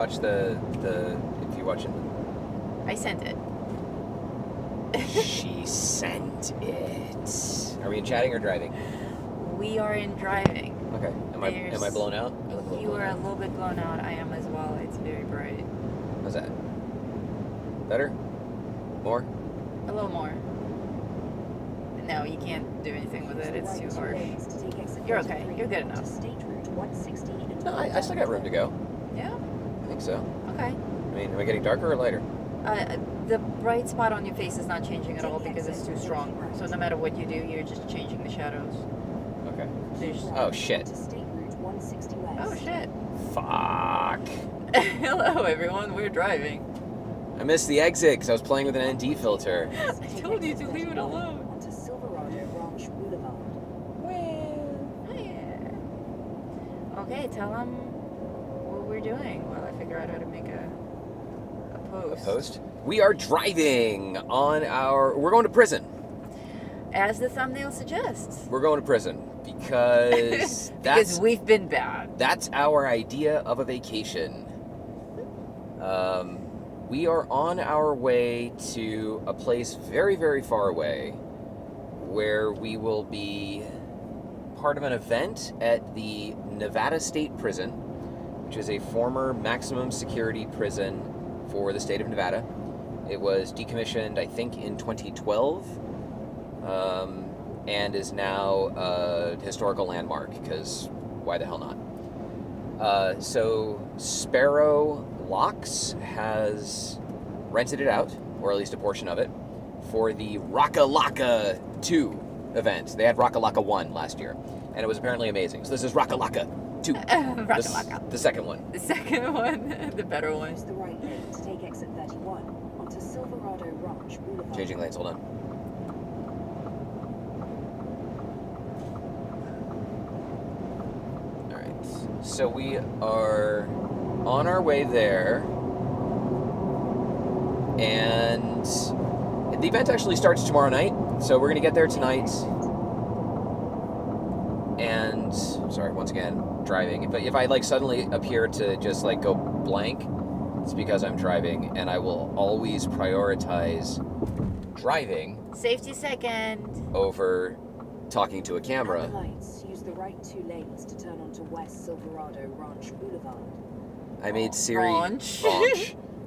Watch if you're watching. I sent it. She sent it. Are we in chatting or driving? We are in driving. Okay. Am I blown out? You are a little bit blown out. I am as well. It's very bright. How's that? Better? More? A little more. No, you can't do anything with it. It's too harsh. You're okay. You're good enough. No, I still got room to go. Yeah? I think so. Okay. I mean, am I getting darker or lighter? The bright spot on your face is not changing at all because it's too strong. So no matter what you do, you're just changing the shadows. Okay. There's... Oh, shit. Oh, shit. Fuck. Hello, everyone. We're driving. I missed the exit because I was playing with an ND filter. I told you to leave it alone. Okay, tell them what we're doing while I figure out how to make a post. A post? We are driving on we're going to prison. As the thumbnail suggests. We're going to prison because because we've been bad. That's our idea of a vacation. We are on our way to a place very, very far away where we will be part of an event at the Nevada State Prison, which is a former maximum security prison for the state of Nevada. It was decommissioned, I think, in 2012, and is now a historical landmark, because why the hell not? So Sparrow Locks has rented it out, or at least a portion of it, for the Raka Laka 2 event. They had Raka Laka 1 last year, and it was apparently amazing. So this is Raka Laka 2. Raka Laka. The second one. The second one. The better one. Use the right lane to take exit 31 onto Silverado Ranch Boulevard. Changing lanes, hold on. Alright, so we are on our way there, and the event actually starts tomorrow night, so we're going to get there tonight. And, sorry, once again, driving. But if I, suddenly appear to just, go blank, it's because I'm driving, and I will always prioritize driving. Safety second. Over talking to a camera. At the lights, use the right 2 lanes to turn onto West Silverado Ranch Boulevard. I made Siri... Ranch.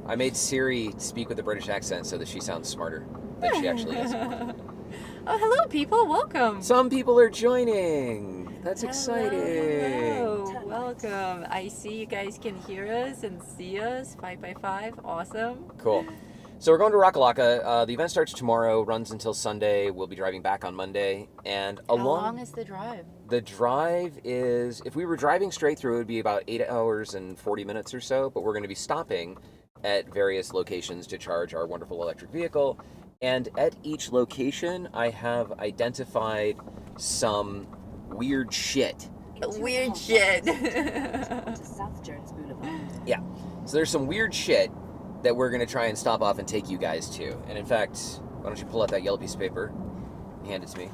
I made Siri speak with a British accent so that she sounds smarter than she actually is. Oh, hello, people. Welcome. Some people are joining. That's exciting. Hello. Welcome. I see you guys can hear us and see us. 5x5. Awesome. Cool. So we're going to Raka Laka. The event starts tomorrow, runs until Sunday. We'll be driving back on Monday. And How long is the drive? The drive is, if we were driving straight through, it would be about 8 hours and 40 minutes or so. But we're going to be stopping at various locations to charge our wonderful electric vehicle. And at each location, I have identified some weird shit. Weird shit. To South Jones Boulevard. Yeah. So there's some weird shit that we're going to try and stop off and take you guys to. And in fact, why don't you pull out that yellow piece of paper and hand it to me.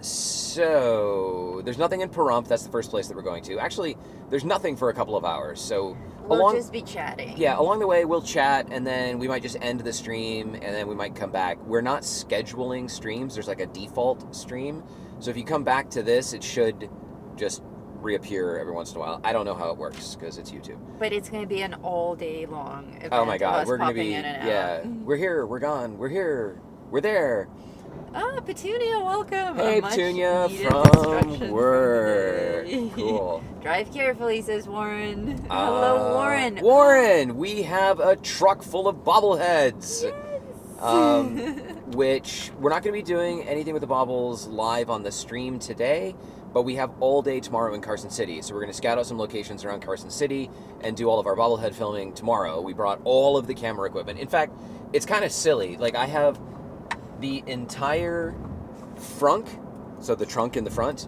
So there's nothing in Pahrump. That's the first place that we're going to. Actually, there's nothing for a couple of hours. So we'll just be chatting. Yeah, along the way we'll chat, and then we might just end the stream, and then we might come back. We're not scheduling streams. There's a default stream. So if you come back to this, it should just reappear every once in a while. I don't know how it works because it's YouTube. But it's going to be an all day long event. Oh my god, we're going to be we're here, we're gone, we're here, we're there. Ah, Petunia, welcome. Hey, Petunia from work. Cool. Drive carefully, says Warren. Hello, Warren. Warren, we have a truck full of bobbleheads. Yes. Which we're not going to be doing anything with the baubles live on the stream today, but we have all day tomorrow in Carson City. So we're going to scout out some locations around Carson City and do all of our bobblehead filming tomorrow. We brought all of the camera equipment. In fact, it's kind of silly. I have the entire frunk, so the trunk in the front,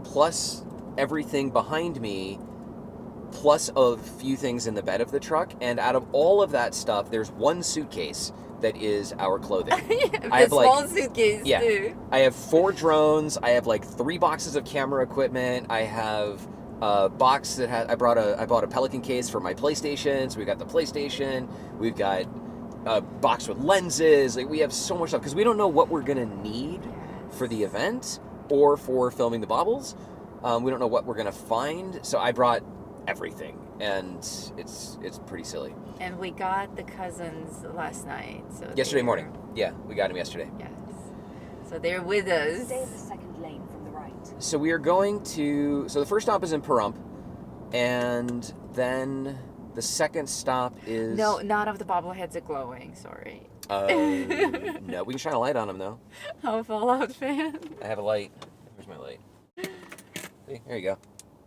plus everything behind me, plus a few things in the bed of the truck, and out of all of that stuff, there's one suitcase that is our clothing. I have small suitcase too. I have 4 drones. I have 3 boxes of camera equipment. I have box that had I bought a Pelican case for my PlayStation. So we got the PlayStation. We've got a box with lenses. Like we have so much stuff because we don't know what we're gonna need for the event or for filming the baubles. We don't know what we're gonna find. So I brought everything, and it's pretty silly. And we got the cousins last night. So Yesterday morning. Yeah, we got them yesterday. Yes. So they're with us. Stay in the second lane from the right. So we are going to. So the first stop is in Pahrump, and then the second stop is. No, none of the bobbleheads are glowing. Sorry. No, we can shine a light on them though. I'm a Fallout fan. I have a light. Where's my light? See, there you go.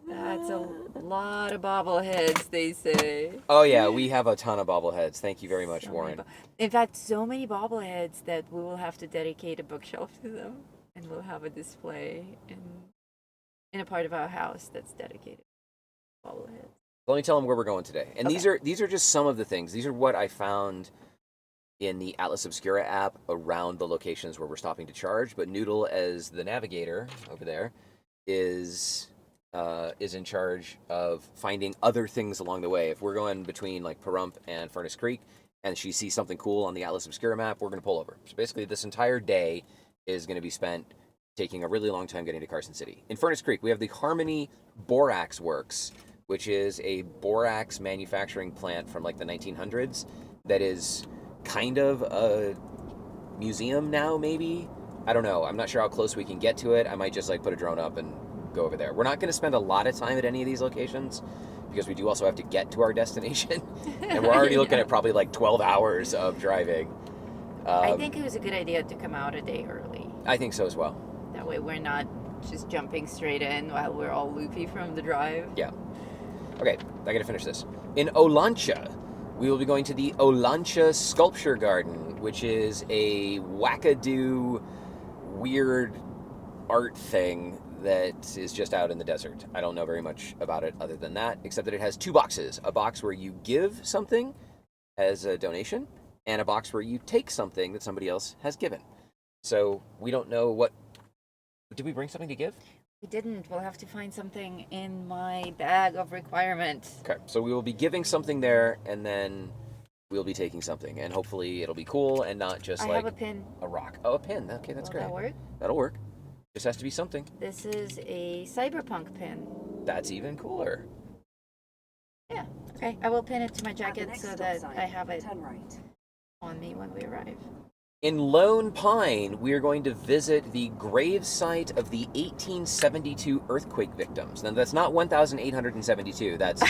That's a lot of bobbleheads, they say. Oh yeah, we have a ton of bobbleheads. Thank you very much, So Warren. In fact, so many bobbleheads that we will have to dedicate a bookshelf to them, and we'll have a display in a part of our house that's dedicated to bobbleheads. Let me tell them where we're going today. And Okay. these are just some of the things. These are what I found in the Atlas Obscura app around the locations where we're stopping to charge. But Noodle, as the navigator over there, is in charge of finding other things along the way. If we're going between like Pahrump and Furnace Creek, and she sees something cool on the Atlas Obscura map, we're going to pull over. So basically, this entire day is going to be spent taking a really long time getting to Carson City. In Furnace Creek, we have the Harmony Borax Works, which is a borax manufacturing plant from like the 1900s that is kind of a museum now, maybe. I don't know. I'm not sure how close we can get to it. I might just like put a drone up and go over there. We're not going to spend a lot of time at any of these locations because we do also have to get to our destination, and we're already looking at probably like 12 hours of driving. I think it was a good idea to come out a day early. I think so as well. That way we're not just jumping straight in while we're all loopy from the drive. Yeah. Okay, I gotta finish this. In Olancha, we will be going to the Olancha Sculpture Garden, which is a wackadoo, weird art thing that is just out in the desert. I don't know very much about it other than that, except that it has two boxes. A box where you give something as a donation, and a box where you take something that somebody else has given. So we don't know what... Did we bring something to give? We didn't. We'll have to find something in my bag of requirements. Okay, so we will be giving something there, and then we'll be taking something, and hopefully it'll be cool and not just I like have a pin. a rock. Oh, a pin. Okay, that's Will great. that work? That'll work. Just has to be something. This is a cyberpunk pin. That's even cooler. Yeah. Okay. I will pin it to my At the jacket next so stop that sign, I have it turn right. on me when we arrive. In Lone Pine, we are going to visit the gravesite of the 1872 earthquake victims. Now, that's not 1,872. That's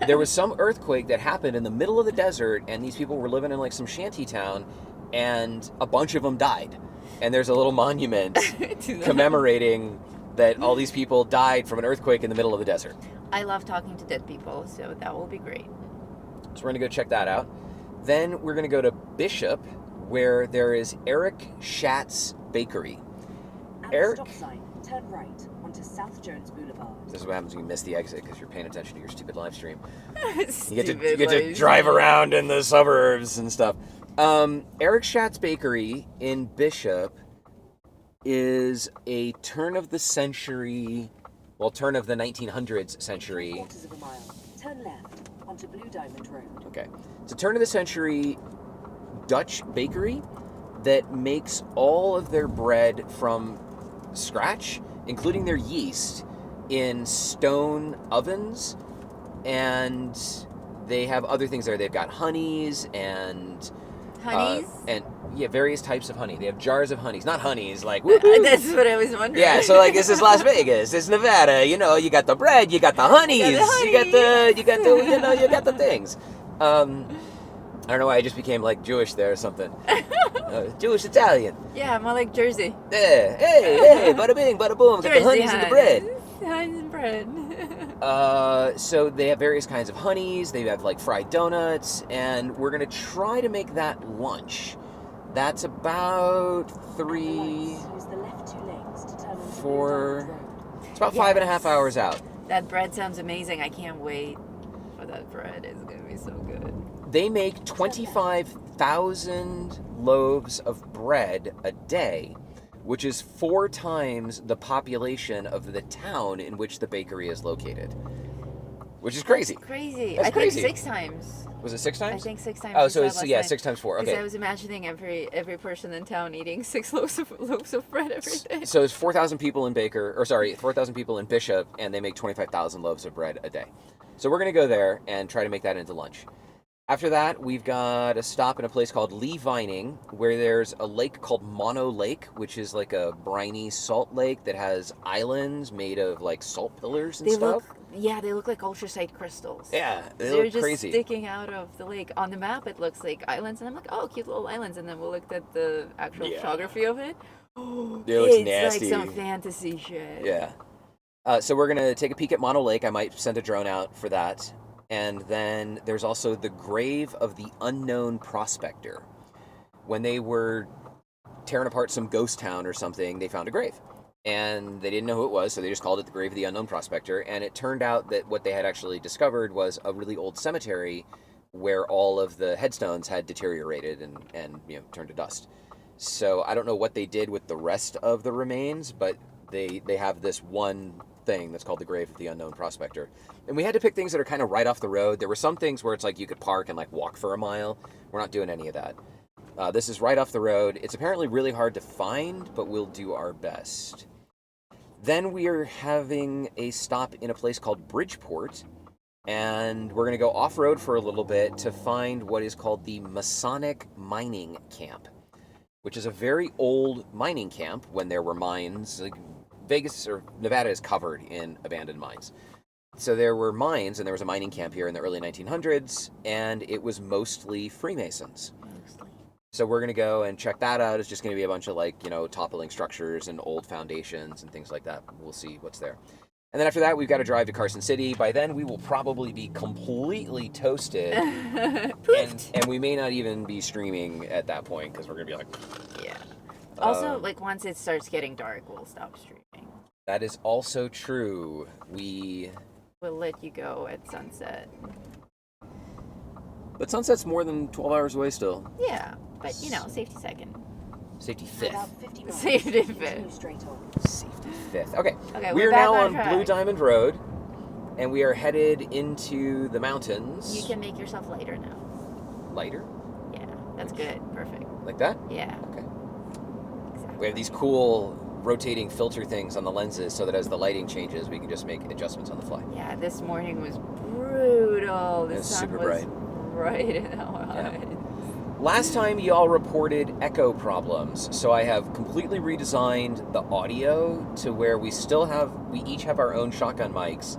there was some earthquake that happened in the middle of the desert, and these people were living in like some shanty town, and a bunch of them died. And there's a little monument commemorating that all these people died from an earthquake in the middle of the desert. I love talking to dead people, so that will be great. So we're going to go check that out. Then we're going to go to Bishop, where there is Eric Schatz's Bakery. At Eric? the stop sign, turn right onto South Jones Boulevard. This is what happens when you miss the exit because you're paying attention to your stupid live stream. You Stupid get to life. drive around in the suburbs and stuff. Eric Schatz's Bakery in Bishop is a turn of the 1900s century. 3/4 of a mile. Turn left onto Blue Diamond Road. Okay. It's a turn of the century Dutch bakery that makes all of their bread from scratch, including their yeast, in stone ovens. And they have other things there. They've got honeys and Honeys? various types of honey. They have jars of honeys, not honeys like woo-hoo. That's what I was wondering. Yeah, so like this is Las Vegas, it's Nevada. You know, you got the bread, you got the honeys, you got the things. I don't know why I just became like Jewish there or something. Jewish Italian. Yeah, more like Jersey. Yeah, hey, bada bing, bada boom. Got the Jersey honeys and the bread. Honeys and bread. So they have various kinds of honeys. They have like fried donuts, and we're gonna try to make that lunch. That's about Use the left 2 lanes to turn onto Blue 4. Diamond Road. It's about 5.5 hours out. That bread sounds amazing. I can't wait for that bread. It's going to be so good. They make 25,000 loaves of bread a day, which is 4 times the population of the town in which the bakery is located. Which is crazy. That's crazy. That's I crazy. think 6 times. Was it 6 times? I think 6 times. Oh, you so said it's, last yeah, night. 6 times 4. Because Okay. I was imagining every person in town eating 6 loaves of bread every day. So it's 4,000 people in 4,000 people in Bishop, and they make 25,000 loaves of bread a day. So we're going to go there and try to make that into lunch. After that, we've got a stop in a place called Lee Vining, where there's a lake called Mono Lake, which is like a briny salt lake that has islands made of like salt pillars and stuff. They look like ultrasite crystals. Yeah, They're look just crazy. sticking out of the lake. On the map, it looks like islands, and I'm like, oh, cute little islands. And then we looked at the actual photography of it. Oh, It looks it's nasty. like some fantasy shit. Yeah. So we're going to take a peek at Mono Lake. I might send a drone out for that. And then there's also the grave of the unknown prospector. When they were tearing apart some ghost town or something, they found a grave. And they didn't know who it was, so they just called it the grave of the unknown prospector. And it turned out that what they had actually discovered was a really old cemetery where all of the headstones had deteriorated and turned to dust. So I don't know what they did with the rest of the remains, but they have this one thing that's called the grave of the unknown prospector. And we had to pick things that are kind of right off the road. There were some things where it's like you could park and like walk for a mile. We're not doing any of that. This is right off the road. It's apparently really hard to find, but we'll do our best. Then we are having a stop in a place called Bridgeport, and we're going to go off-road for a little bit to find what is called the Masonic Mining Camp, which is a very old mining camp when there were mines. Like Vegas or Nevada is covered in abandoned mines. So there were mines, and there was a mining camp here in the early 1900s, and it was mostly Freemasons. So we're going to go and check that out. It's just going to be a bunch of toppling structures and old foundations and things like that. We'll see what's there. And then after that, we've got to drive to Carson City. By then, we will probably be completely toasted. and we may not even be streaming at that point because we're going to be like... Yeah. Also, once it starts getting dark, we'll stop streaming. That is also true. We'll let you go at sunset. But sunset's more than 12 hours away still. Yeah, but safety second. Safety fifth. About 50 miles. Safety Continue fifth. straight on. Safety fifth. Okay. We we're are back now on on track. Blue Diamond Road, and we are headed into the mountains. You can make yourself lighter now. Lighter? Yeah, that's good. Perfect. Like that? Yeah. Okay. Exactly. We have these cool rotating filter things on the lenses so that as the lighting changes, we can just make adjustments on the fly. Yeah, this morning was brutal. The It's sun super was bright. right in our Yeah. eyes. Last time y'all reported echo problems, so I have completely redesigned the audio to where we each have our own shotgun mics,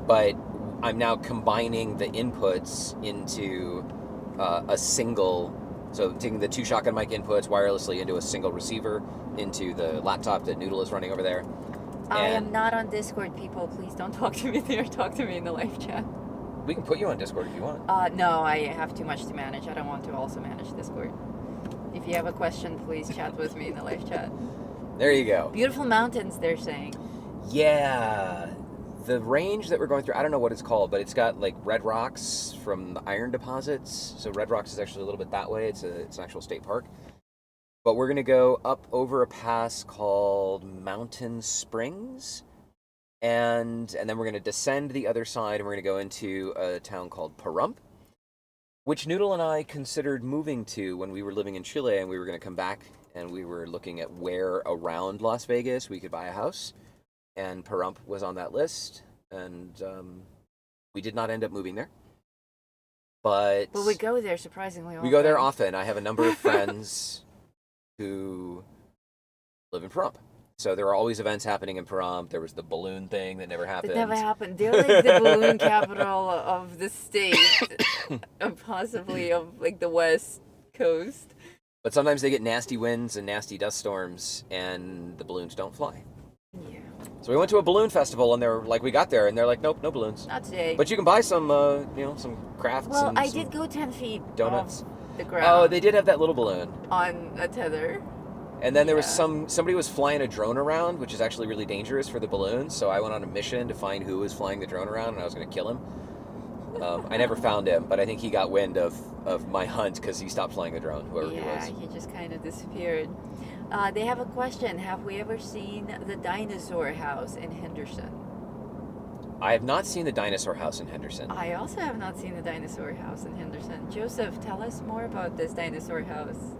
but I'm now combining the inputs into a single, so taking the 2 shotgun mic inputs wirelessly into a single receiver into the laptop that Noodle is running over there. I And am not on Discord, people. Please don't talk to me there. Talk to me in the live chat. we can put you on Discord if you want. No, I have too much to manage. I don't want to also manage Discord. If you have a question, please chat with me in the live chat. There you go. Beautiful mountains, they're saying. Yeah. The range that we're going through, I don't know what it's called, but it's got like red rocks from the iron deposits. So Red Rocks is actually a little bit that way. It's an actual state park. But we're going to go up over a pass called Mountain Springs. And then we're going to descend the other side, and we're going to go into a town called Pahrump, which Noodle and I considered moving to when we were living in Chile, and we were going to come back, and we were looking at where around Las Vegas we could buy a house. And Pahrump was on that list, and we did not end up moving there. But we go there surprisingly often. we go there often. I have a number of friends who live in Pahrump. So there are always events happening in Pahrump. There was the balloon thing that never happened. That never happened. They're like the balloon capital of the state, and possibly of like the West Coast. But sometimes they get nasty winds and nasty dust storms, and the balloons don't fly. Yeah. So we went to a balloon festival, and we got there, and they're like, nope, no balloons. Not today. But you can buy some, some crafts. Well, and I some did go 10 feet donuts. off the ground. Oh, they did have that little balloon. On a tether. And then there was somebody was flying a drone around, which is actually really dangerous for the balloons. So I went on a mission to find who was flying the drone around, and I was going to kill him. I never found him, but I think he got wind of my hunt because he stopped flying the drone, whoever he was. Yeah, he just kind of disappeared. They have a question. Have we ever seen the dinosaur house in Henderson? I have not seen the dinosaur house in Henderson. I also have not seen the dinosaur house in Henderson. Joseph, tell us more about this dinosaur house.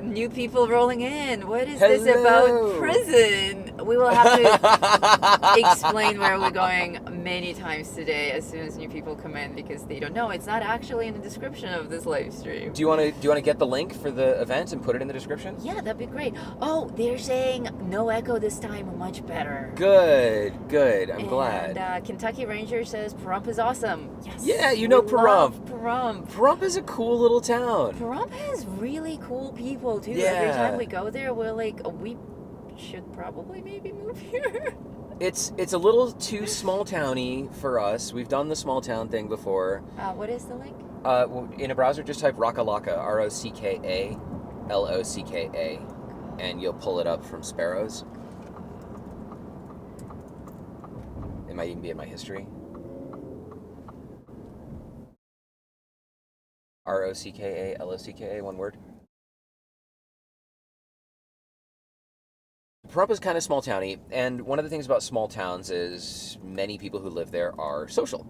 New people rolling in. What is this about prison? We will have to explain where we're going many times today as soon as new people come in because they don't know. It's not actually in the description of this live stream. Do you want to get the link for the event and put it in the description? Yeah, that'd be great. Oh, they're saying no echo this time, much better. Good. I'm glad. And Kentucky Ranger says Pahrump is awesome. Yes. Yeah, you know Pahrump. Pahrump. Pahrump is a cool little town. Pahrump has really cool people too. Yeah. Every time we go there, we're like, we should probably maybe move here. It's a little too small towny for us. We've done the small town thing before. What is the link? In a browser, just type Rockalocka, ROCKALOCKA, and you'll pull it up from Sparrows. It might even be in my history. ROCKALOCKA, one word. Pahrump is kind of small towny, and one of the things about small towns is many people who live there are social.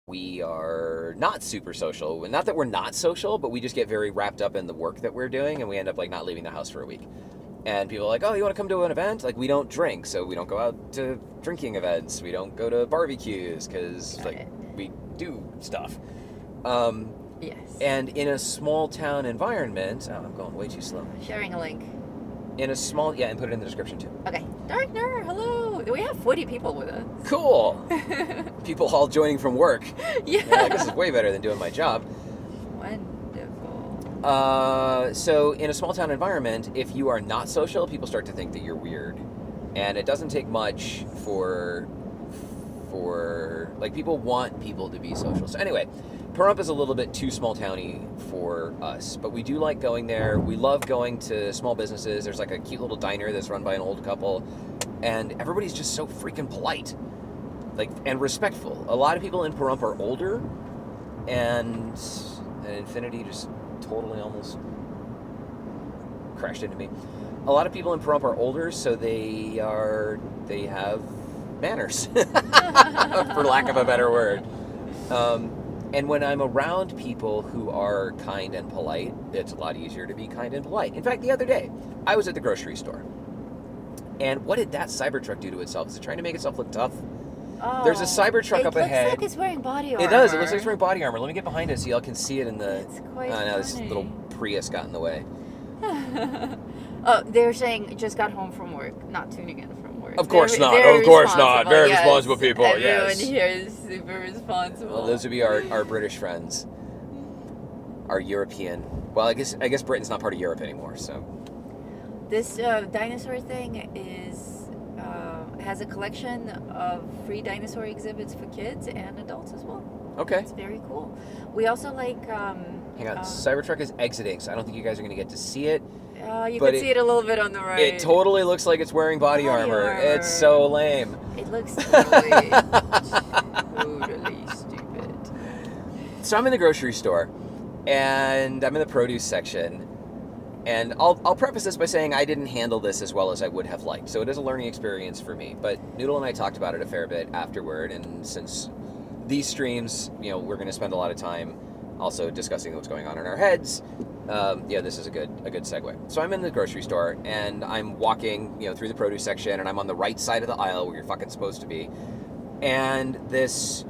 We are not super social. Not that we're not social, but we just get very wrapped up in the work that we're doing, and we end up like not leaving the house for a week. And people are like, oh, you want to come to an event? Like, we don't drink, so we don't go out to drinking events. We don't go to barbecues, because we do stuff. Yes. And in a small town environment, I'm going way too slow. Sharing a link. In a small, and put it in the description too. Okay. Darkner, hello. We have 40 people with us. Cool. People all joining from work. Yeah. Like, this is way better than doing my job. Wonderful. So in a small town environment, if you are not social, people start to think that you're weird. And it doesn't take much for like, people want people to be social. So anyway, Pahrump is a little bit too small towny for us, but we do like going there. We love going to small businesses. There's like a cute little diner that's run by an old couple, and everybody's just so freaking polite, like, and respectful. A lot of people in Pahrump are older, and Infinity just totally almost crashed into me. A lot of people in Pahrump are older, so they have manners, for lack of a better word. And when I'm around people who are kind and polite, it's a lot easier to be kind and polite. In fact, the other day, I was at the grocery store. And what did that Cybertruck do to itself? Is it trying to make itself look tough? Oh, There's a Cybertruck up ahead. It looks like it's wearing body armor. It does. It looks like it's wearing body armor. Let me get behind it so y'all can see it in the... It's quite no, this funny. little Prius got in the way. Oh, they're saying just got home from work, not tuning in from work. Of course not. Very Of course not. responsible, Very yes. responsible people, Everyone yes. here is super responsible. Well, those would be our British friends. Our European... Well, I guess Britain's not part of Europe anymore, so... This dinosaur thing has a collection of free dinosaur exhibits for kids and adults as well. Okay. It's very cool. We also like... Hang on. Cybertruck is exiting, so I don't think you guys are going to get to see it. You But can see it a little bit on the right. It totally looks like it's wearing body armor. It's so lame. It looks totally, totally stupid. So I'm in the grocery store, and I'm in the produce section, and I'll preface this by saying I didn't handle this as well as I would have liked, so it is a learning experience for me. But Noodle and I talked about it a fair bit afterward, and since these streams, we're going to spend a lot of time also discussing what's going on in our heads, this is a good segue. So I'm in the grocery store, and I'm walking, through the produce section, and I'm on the right side of the aisle where you're fucking supposed to be. And this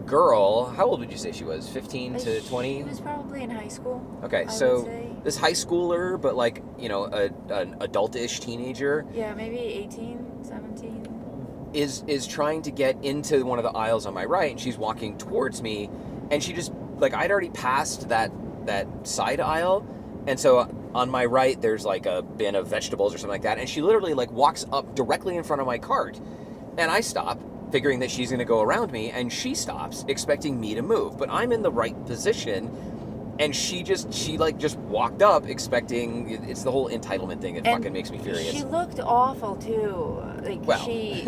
girl, how old would you say she was? 15 to 20? She was probably in high school. Okay, I so would say. this high schooler, but like, an adult-ish teenager Yeah, maybe 18, 17. is trying to get into one of the aisles on my right, and she's walking towards me, and she just, like, I'd already passed that side aisle, and so on my right there's like a bin of vegetables or something like that, and she literally like walks up directly in front of my cart, and I stop figuring that she's going to go around me, and she stops expecting me to move, but I'm in the right position, and she just walked up expecting... It's the whole entitlement thing that fucking makes me furious. She looked awful too. Like, Well. she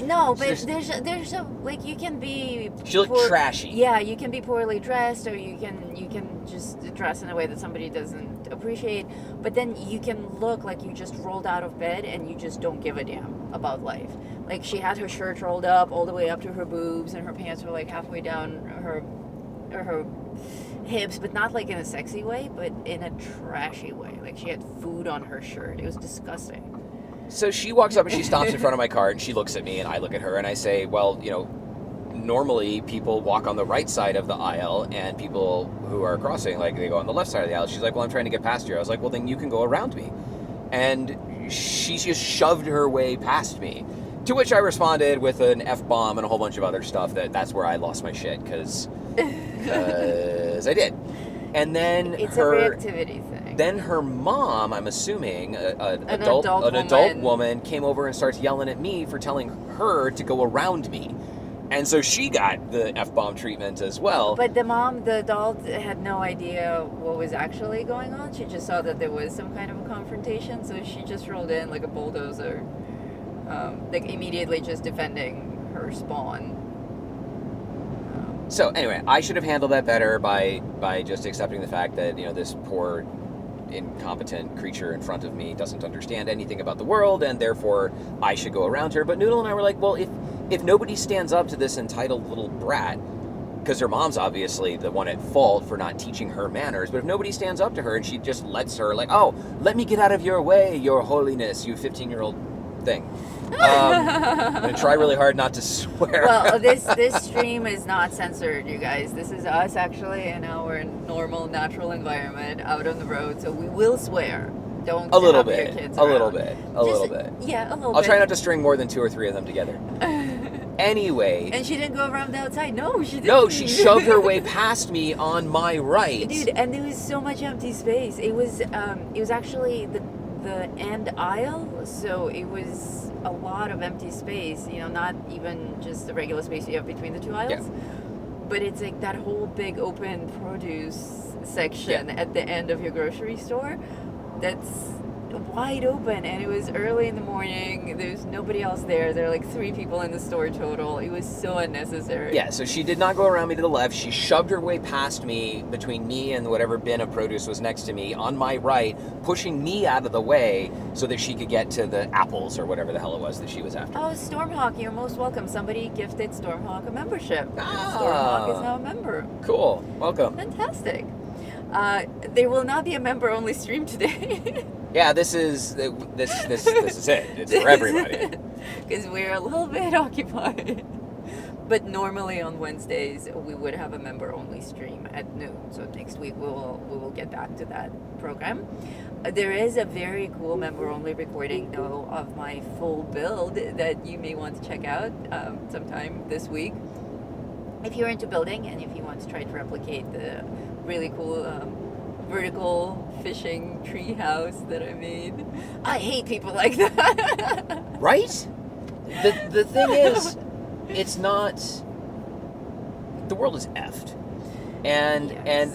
No, but Just- there's a like you can be. She looked trashy. Yeah, you can be poorly dressed, or you can just dress in a way that somebody doesn't appreciate. But then you can look like you just rolled out of bed and you just don't give a damn about life. Like she had her shirt rolled up all the way up to her boobs, and her pants were like halfway down her hips, but not like in a sexy way, but in a trashy way. Like she had food on her shirt. It was disgusting. So she walks up and she stops in front of my car and she looks at me and I look at her and I say, well, normally people walk on the right side of the aisle and people who are crossing, like they go on the left side of the aisle. She's like, well, I'm trying to get past you. I was like, well, then you can go around me. And she just shoved her way past me. To which I responded with an F-bomb and a whole bunch of other stuff that's where I lost my shit because I did. And then it's a reactivity thing. Then her mom, I'm assuming, an adult woman, came over and starts yelling at me for telling her to go around me. And so she got the F-bomb treatment as well. But the adult, had no idea what was actually going on. She just saw that there was some kind of a confrontation, so she just rolled in like a bulldozer, like immediately just defending her spawn. So anyway, I should have handled that better by just accepting the fact that, this poor incompetent creature in front of me doesn't understand anything about the world, and therefore I should go around her. But Noodle and I were like, well, if nobody stands up to this entitled little brat, because her mom's obviously the one at fault for not teaching her manners, but if nobody stands up to her and she just lets her, like, oh, let me get out of your way, your holiness, you 15-year-old thing. I'm going to try really hard not to swear. Well, this stream is not censored, you guys. This is us actually in our normal, natural environment out on the road, so we will swear. Don't a little have bit, your kids a around. little bit, a little bit. Yeah, a little I'll bit. try not to string more than 2 or 3 of them together. Anyway. And she didn't go around the outside. No, she didn't. No, she shoved her way past me on my right. Dude, and there was so much empty space. It was actually the end aisle, so it was a lot of empty space. Not even just the regular space you have between the two aisles. Yeah. But it's like that whole big open produce section at the end of your grocery store that's wide open, and it was early in the morning. There's nobody else there. There are like 3 people in the store total. It was so unnecessary. Yeah, so she did not go around me to the left. She shoved her way past me, between me and whatever bin of produce was next to me, on my right, pushing me out of the way so that she could get to the apples or whatever the hell it was that she was after. Oh, Stormhawk, you're most welcome. Somebody gifted Stormhawk a membership. Ah. Stormhawk is now a member. Cool. Welcome. Fantastic. There will not be a member-only stream today. Yeah, this is it. It's for everybody. Because we're a little bit occupied. But normally on Wednesdays we would have a member-only stream at noon. So next week we will get back to that program. There is a very cool member-only recording though of my full build that you may want to check out sometime this week. If you're into building and if you want to try to replicate the really cool vertical fishing tree house that I made. I hate people like that. Right? The thing is, it's not. The world is effed. And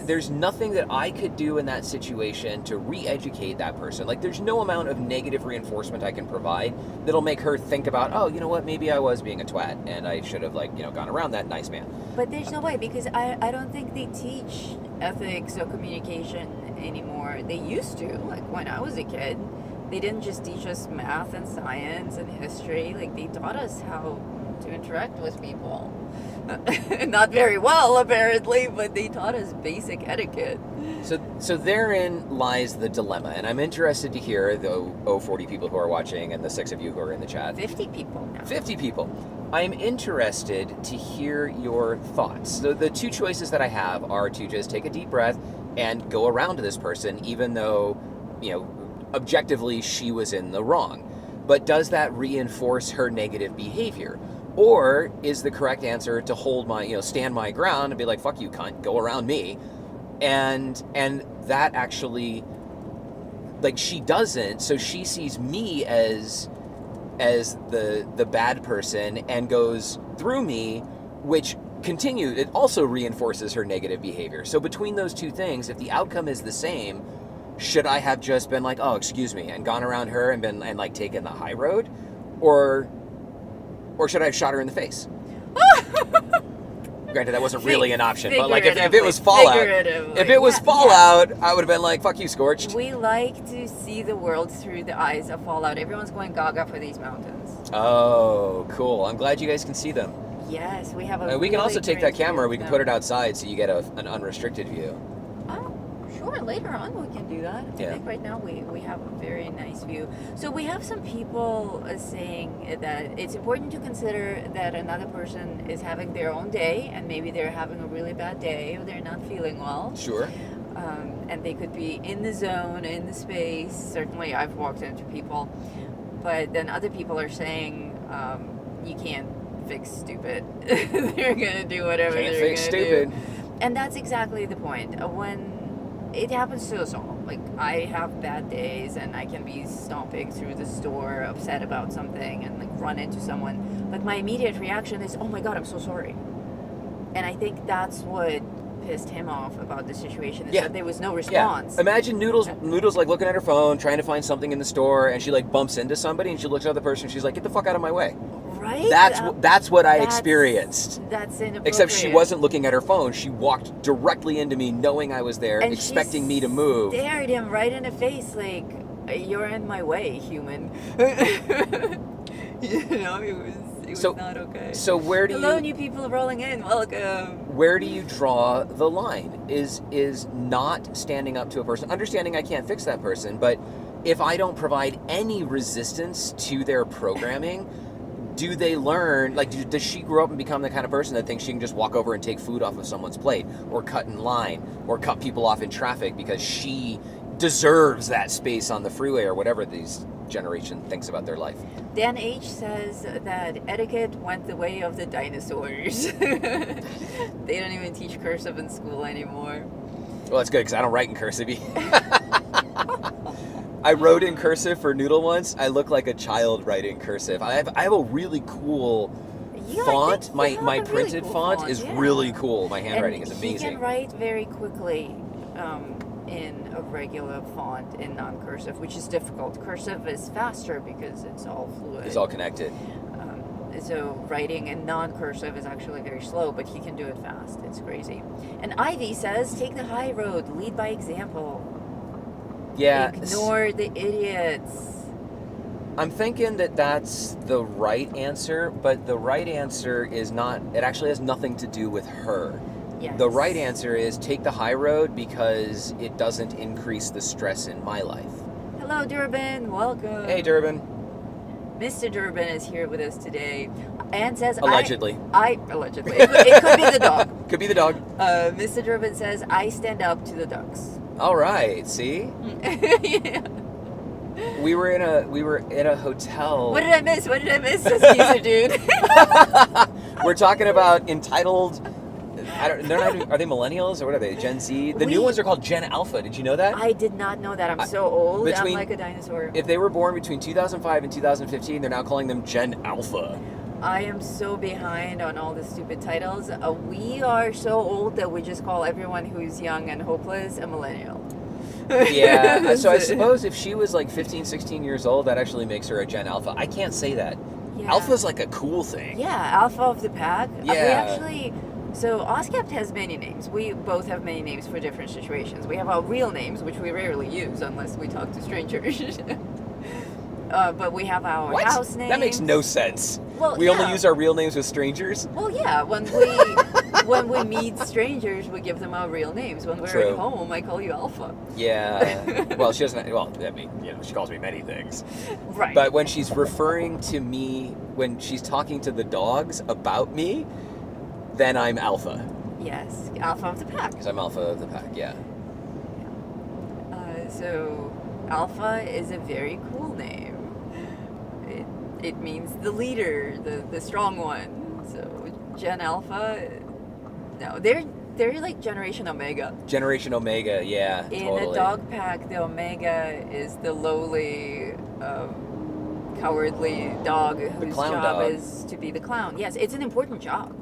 there's nothing that I could do in that situation to re-educate that person. Like, there's no amount of negative reinforcement I can provide that'll make her think about, oh, you know what, maybe I was being a twat and I should have, gone around that nice man. But there's no way, because I don't think they teach ethics or communication anymore. They used to, like when I was a kid. They didn't just teach us math and science and history. Like, they taught us how to interact with people. Not very well, apparently, but they taught us basic etiquette. So therein lies the dilemma, and I'm interested to hear the 40 people who are watching and the 6 of you who are in the chat. 50 people now. 50 people. I'm interested to hear your thoughts. So the 2 choices that I have are to just take a deep breath and go around to this person, even though, objectively she was in the wrong. But does that reinforce her negative behavior? Or is the correct answer to hold stand my ground and be like, fuck you, cunt, go around me? And that actually, she doesn't, so she sees me as the bad person and goes through me, which it also reinforces her negative behavior. So between those 2 things, if the outcome is the same, should I have just been like, oh, excuse me, and gone around her and taken the high road? Or Or should I have shot her in the face? Granted, that wasn't really an option, but like if it was Fallout, I would have been like, "Fuck you, Scorched." We like to see the world through the eyes of Fallout. Everyone's going gaga for these mountains. Oh, cool! I'm glad you guys can see them. Yes, we have a. We can really also take great that camera. view We of can them. put it outside so you get an unrestricted view. Oh, sure. Later on, we can do that. Yeah. I think right now we have a very nice view. So we have some people saying that it's important to consider that another person is having their own day, and maybe they're having a really bad day, or they're not feeling well. Sure. And they could be in the zone, in the space. Certainly, I've walked into people. But then other people are saying, you can't fix stupid. They're going to do whatever Can't they're going fix to stupid. do. And that's exactly the point. When it happens to us all. Like, I have bad days, and I can be stomping through the store, upset about something, and like run into someone. But my immediate reaction is, oh my God, I'm so sorry. And I think that's what pissed him off about the situation, is that there was no response. Yeah. Imagine Noodles like looking at her phone, trying to find something in the store, and she like bumps into somebody, and she looks at the person, and she's like, "Get the fuck out of my way." Right? That's what I experienced. That's inappropriate. Except she wasn't looking at her phone. She walked directly into me, knowing I was there, and expecting me to move. Stared him right in the face, like, "You're in my way, human." You know, it was not okay. So where do Hello, new people rolling in. Welcome. Where do you draw the line? Is not standing up to a person, understanding I can't fix that person, but if I don't provide any resistance to their programming, do they learn, like, does she grow up and become the kind of person that thinks she can just walk over and take food off of someone's plate, or cut in line, or cut people off in traffic because she deserves that space on the freeway, or whatever these generation thinks about their life? Dan H. says that etiquette went the way of the dinosaurs. They don't even teach cursive in school anymore. Well, that's good, because I don't write in cursive. I wrote in cursive for Noodle once. I look like a child writing cursive. I have a really cool font. My printed font is really cool. My handwriting is amazing. He can write very quickly in a regular font in non-cursive, which is difficult. Cursive is faster because it's all fluid. It's all connected. So writing in non-cursive is actually very slow, but he can do it fast. It's crazy. And Ivy says, take the high road, lead by example. Yeah. Ignore the idiots. I'm thinking that that's the right answer, but the right answer is not, it actually has nothing to do with her. Yes. The right answer is take the high road because it doesn't increase the stress in my life. Hello, Durbin. Welcome. Hey, Durbin. Mr. Durbin is here with us today and says... Allegedly. Allegedly. It could be the dog. Could be the dog. Mr. Durbin says, I stand up to the ducks. All right, see? Yeah. We were in a hotel. What did I miss? Says user dude. We're talking about entitled... they're not, are they millennials or what are they? Gen Z? The new ones are called Gen Alpha. Did you know that? I did not know that. I'm so old. I'm like a dinosaur. If they were born between 2005 and 2015, they're now calling them Gen Alpha. I am so behind on all the stupid titles. We are so old that we just call everyone who's young and hopeless a millennial. Yeah, so I suppose if she was like 15, 16 years old, that actually makes her a Gen Alpha. I can't say that. Yeah. Alpha's like a cool thing. Yeah, Alpha of the pack. Yeah. So OSCAPT has many names. We both have many names for different situations. We have our real names, which we rarely use unless we talk to strangers. But we have our house names. That makes no sense. Well, we only use our real names with strangers? Well, yeah. When we meet strangers, we give them our real names. When we're at home, I call you Alpha. Yeah. Well, she doesn't. Well, I mean, she calls me many things. Right. But when she's referring to me, when she's talking to the dogs about me, then I'm Alpha. Yes, Alpha of the pack. Because I'm Alpha of the pack. Yeah. So, Alpha is a very cool name. It means the leader, the strong one. So, Gen Alpha. No, they're like Generation Omega. Generation Omega, yeah. In totally. a dog pack, the Omega is the lowly, cowardly dog whose job is to be the clown. Yes, it's an important job.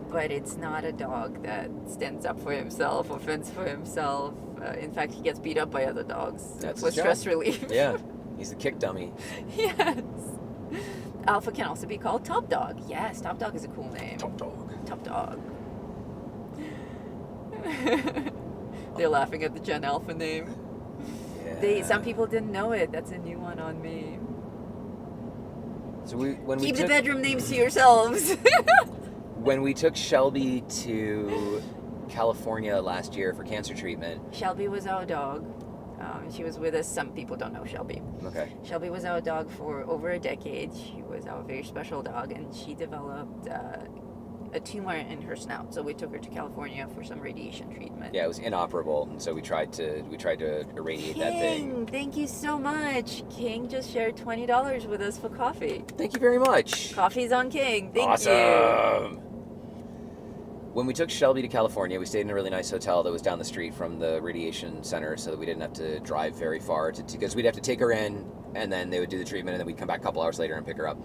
But it's not a dog that stands up for himself or fends for himself. In fact, he gets beat up by other dogs That's for stress relief. Yeah, he's the kick dummy. Yes. Alpha can also be called Top Dog. Yes, Top Dog is a cool name. Top dog. Top Dog. They're laughing at the Gen Alpha name. Yeah. Some people didn't know it. That's a new one on me. So when Keep we the took, bedroom names to yourselves. when we took Shelby to California last year for cancer treatment. Shelby was our dog. She was with us. Some people don't know Shelby. Okay. Shelby was our dog for over a decade. She was our very special dog, and she developed a tumor in her snout. So we took her to California for some radiation treatment. Yeah, it was inoperable, and so we tried to irradiate that thing. King, thank you so much. King just shared $20 with us for coffee. Thank you very much. Coffee's on King. Thank Awesome. you. When we took Shelby to California, we stayed in a really nice hotel that was down the street from the radiation center, so that we didn't have to drive very far because we'd have to take her in, and then they would do the treatment, and then we'd come back a couple hours later and pick her up.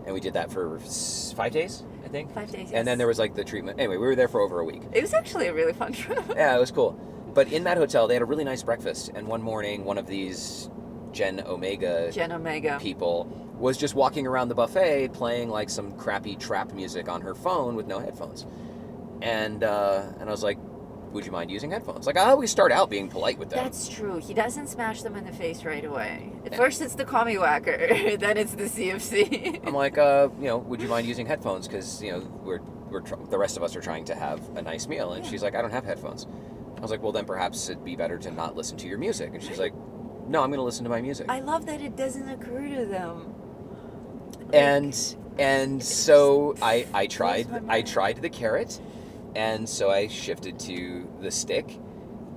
And we did that for 5 days, I think. 5 days, yes. And then there was like the treatment. Anyway, we were there for over a week. It was actually a really fun trip. Yeah, it was cool. But in that hotel, they had a really nice breakfast. And one morning, one of these Gen Omega people was just walking around the buffet playing like some crappy trap music on her phone with no headphones. And I was like, would you mind using headphones? Like, I always start out being polite with them. That's true. He doesn't smash them in the face right away. At first it's the commie whacker, then it's the CFC. I'm like, would you mind using headphones? Because, the rest of us are trying to have a nice meal. And she's like, I don't have headphones. I was like, well, then perhaps it'd be better to not listen to your music. And she's like, no, I'm going to listen to my music. I love that it doesn't occur to them. And so I tried the carrot. And so I shifted to the stick.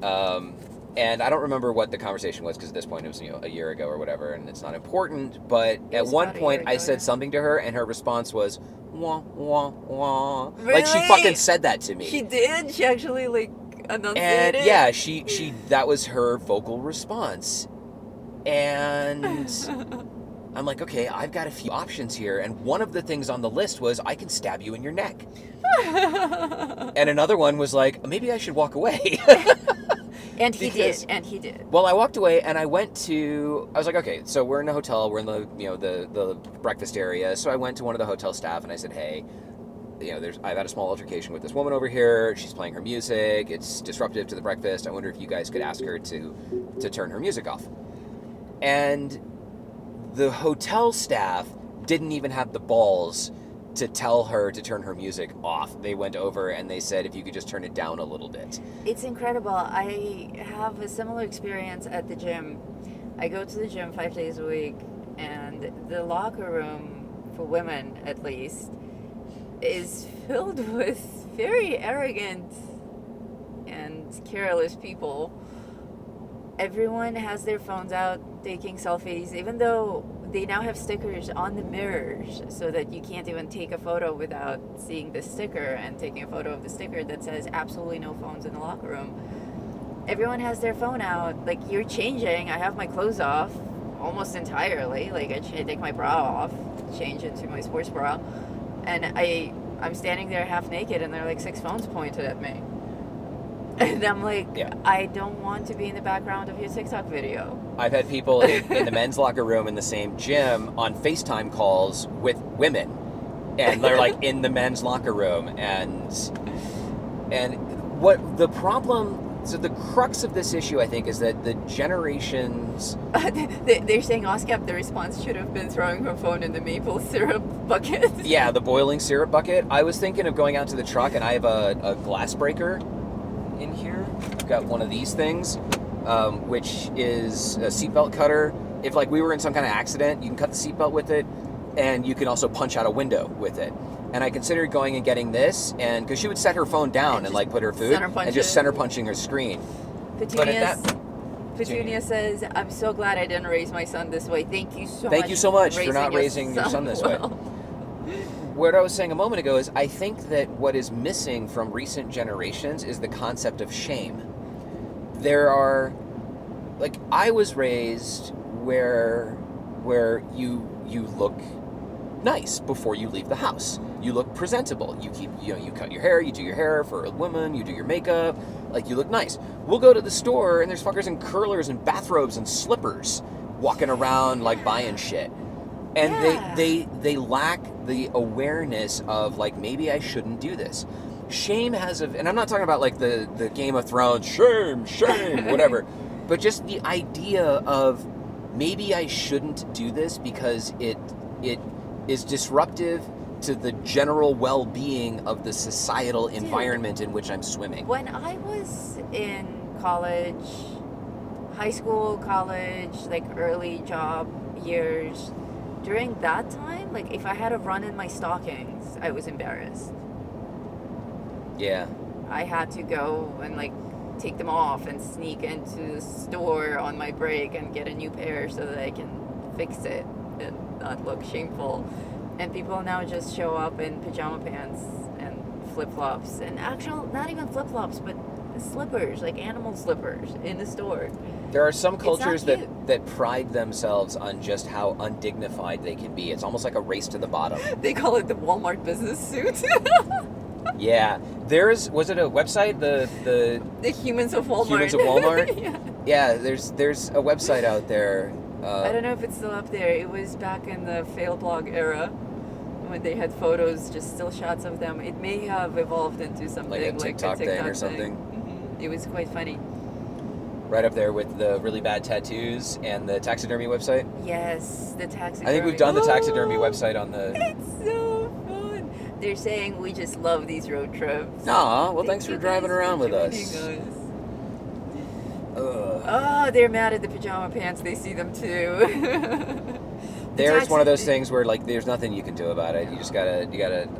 And I don't remember what the conversation was because at this point it was a year ago or whatever, and it's not important. But at one point I said something to her, and her response was, wah, wah, wah. Really? Like she fucking said that to me. She did? She actually enunciated? And yeah, she that was her vocal response. And I'm like, okay, I've got a few options here. And one of the things on the list was, I can stab you in your neck. And another one was like, maybe I should walk away. And he did. Well, I walked away and I was like, okay, so we're in a hotel, we're in the breakfast area. So I went to one of the hotel staff and I said, hey, I've had a small altercation with this woman over here. She's playing her music. It's disruptive to the breakfast. I wonder if you guys could ask her to turn her music off. And the hotel staff didn't even have the balls to tell her to turn her music off. They went over and they said, if you could just turn it down a little bit. It's incredible. I have a similar experience at the gym. I go to the gym 5 days a week, and the locker room, for women at least, is filled with very arrogant and careless people. Everyone has their phones out taking selfies, even though they now have stickers on the mirrors so that you can't even take a photo without seeing the sticker and taking a photo of the sticker that says absolutely no phones in the locker room. Everyone has their phone out. Like, you're changing. I have my clothes off almost entirely. Like, I take my bra off, change into my sports bra, and I'm standing there half naked, and there are like 6 phones pointed at me. And I'm like, yeah. I don't want to be in the background of your TikTok video. I've had people in the men's locker room in the same gym on FaceTime calls with women. And they're like in the men's locker room. And what the problem, so the crux of this issue, I think, is that the generations... They're saying, Oscap, the response should have been throwing her phone in the maple syrup bucket. Yeah, the boiling syrup bucket. I was thinking of going out to the truck, and I have a glass breaker in here. I've got one of these things, which is a seatbelt cutter. If we were in some kind of accident, you can cut the seatbelt with it, and you can also punch out a window with it. And I considered going and getting this, and because she would set her phone down and put her food and just center punching her screen. Petunia says, I'm so glad I didn't raise my son this way. Thank you so much. Thank you so much for not raising your son this way. What I was saying a moment ago is I think that what is missing from recent generations is the concept of shame. There are, I was raised where you look nice before you leave the house. You look presentable. You cut your hair, you do your hair for a woman, you do your makeup, you look nice. We'll go to the store and there's fuckers in curlers and bathrobes and slippers walking around buying shit. And Yeah. they lack the awareness of, like, maybe I shouldn't do this. Shame has and I'm not talking about like the Game of Thrones, shame, whatever, but just the idea of maybe I shouldn't do this because it is disruptive to the general well-being of the societal environment in which I'm swimming. When I was in college, high school, college, like early job years, during that time, like if I had a run in my stockings, I was embarrassed. Yeah. I had to go and like take them off and sneak into the store on my break and get a new pair so that I can fix it and not look shameful. And people now just show up in pajama pants and flip-flops, and actual, not even flip-flops, but slippers, like animal slippers in the store. There are some not cultures cute. that pride themselves on just how undignified they can be. It's almost like a race to the bottom. They call it the Walmart business suit. Yeah. Was it a website? The The humans of Walmart. Humans of Walmart? Yeah. Yeah, there's a website out there. I don't know if it's still up there. It was back in the fail blog era when they had photos, just still shots of them. It may have evolved into something Like a TikTok thing or something. Mhm. It was quite funny. Right up there with the really bad tattoos and the taxidermy website. Yes, the taxidermy. I think we've done the taxidermy Oh, website on the... It's so fun. They're saying we just love these road trips. Aw, well, Thank thanks for you driving guys around for with us. joining us. Ugh. Oh, they're mad at the pajama pants. They see them too. There's one of those things where, like, there's nothing you can do about it. You just gotta,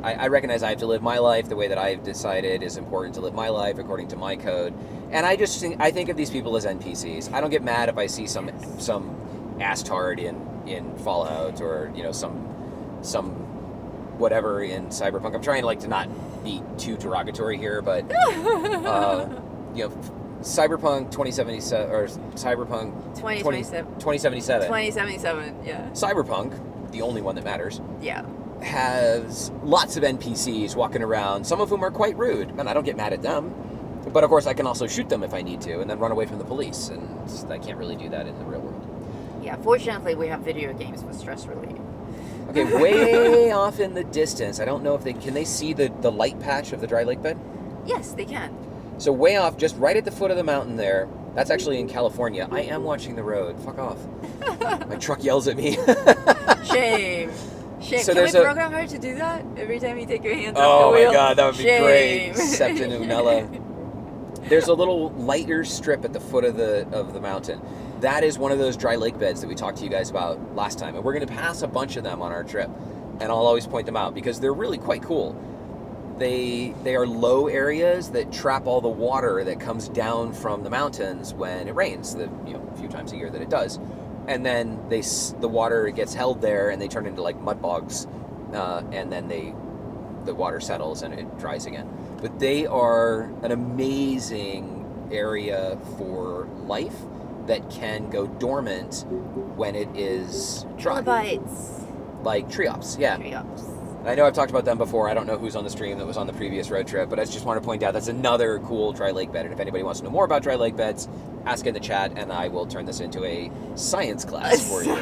I recognize I have to live my life the way that I've decided is important to live my life according to my code. And I think of these people as NPCs. I don't get mad if I see some ass-tard in Fallout or, you know, some whatever in Cyberpunk. I'm trying to not be too derogatory here, but, you know, Cyberpunk 2077 or Cyberpunk 2077. 2077. 2077, yeah. Cyberpunk, the only one that matters, Yeah. has lots of NPCs walking around, some of whom are quite rude, and I don't get mad at them. But of course, I can also shoot them if I need to, and then run away from the police, and I can't really do that in the real world. Yeah, fortunately, we have video games with stress relief. Okay, way off in the distance, I don't know if can they see the light patch of the dry lake bed? Yes, they can. So way off, just right at the foot of the mountain there. That's actually in California. I am watching the road. Fuck off. My truck yells at me. Shame. Shame. So Can we there's program her to do that every time you take your hands off Oh the wheel? my god, that would be Shame. great. Septa Nunella. There's a little lighter strip at the foot of the mountain. That is one of those dry lake beds that we talked to you guys about last time. And we're going to pass a bunch of them on our trip. And I'll always point them out because they're really quite cool. They are low areas that trap all the water that comes down from the mountains when it rains, a few times a year that it does. And then the water gets held there and they turn into like mud bogs. And then the water settles and it dries again. But they are an amazing area for life that can go dormant when it is dry. Trilobites. Like triops, yeah. Triops. I know I've talked about them before. I don't know who's on the stream that was on the previous road trip, but I just want to point out that's another cool dry lake bed. And if anybody wants to know more about dry lake beds, ask in the chat, and I will turn this into a science class for you.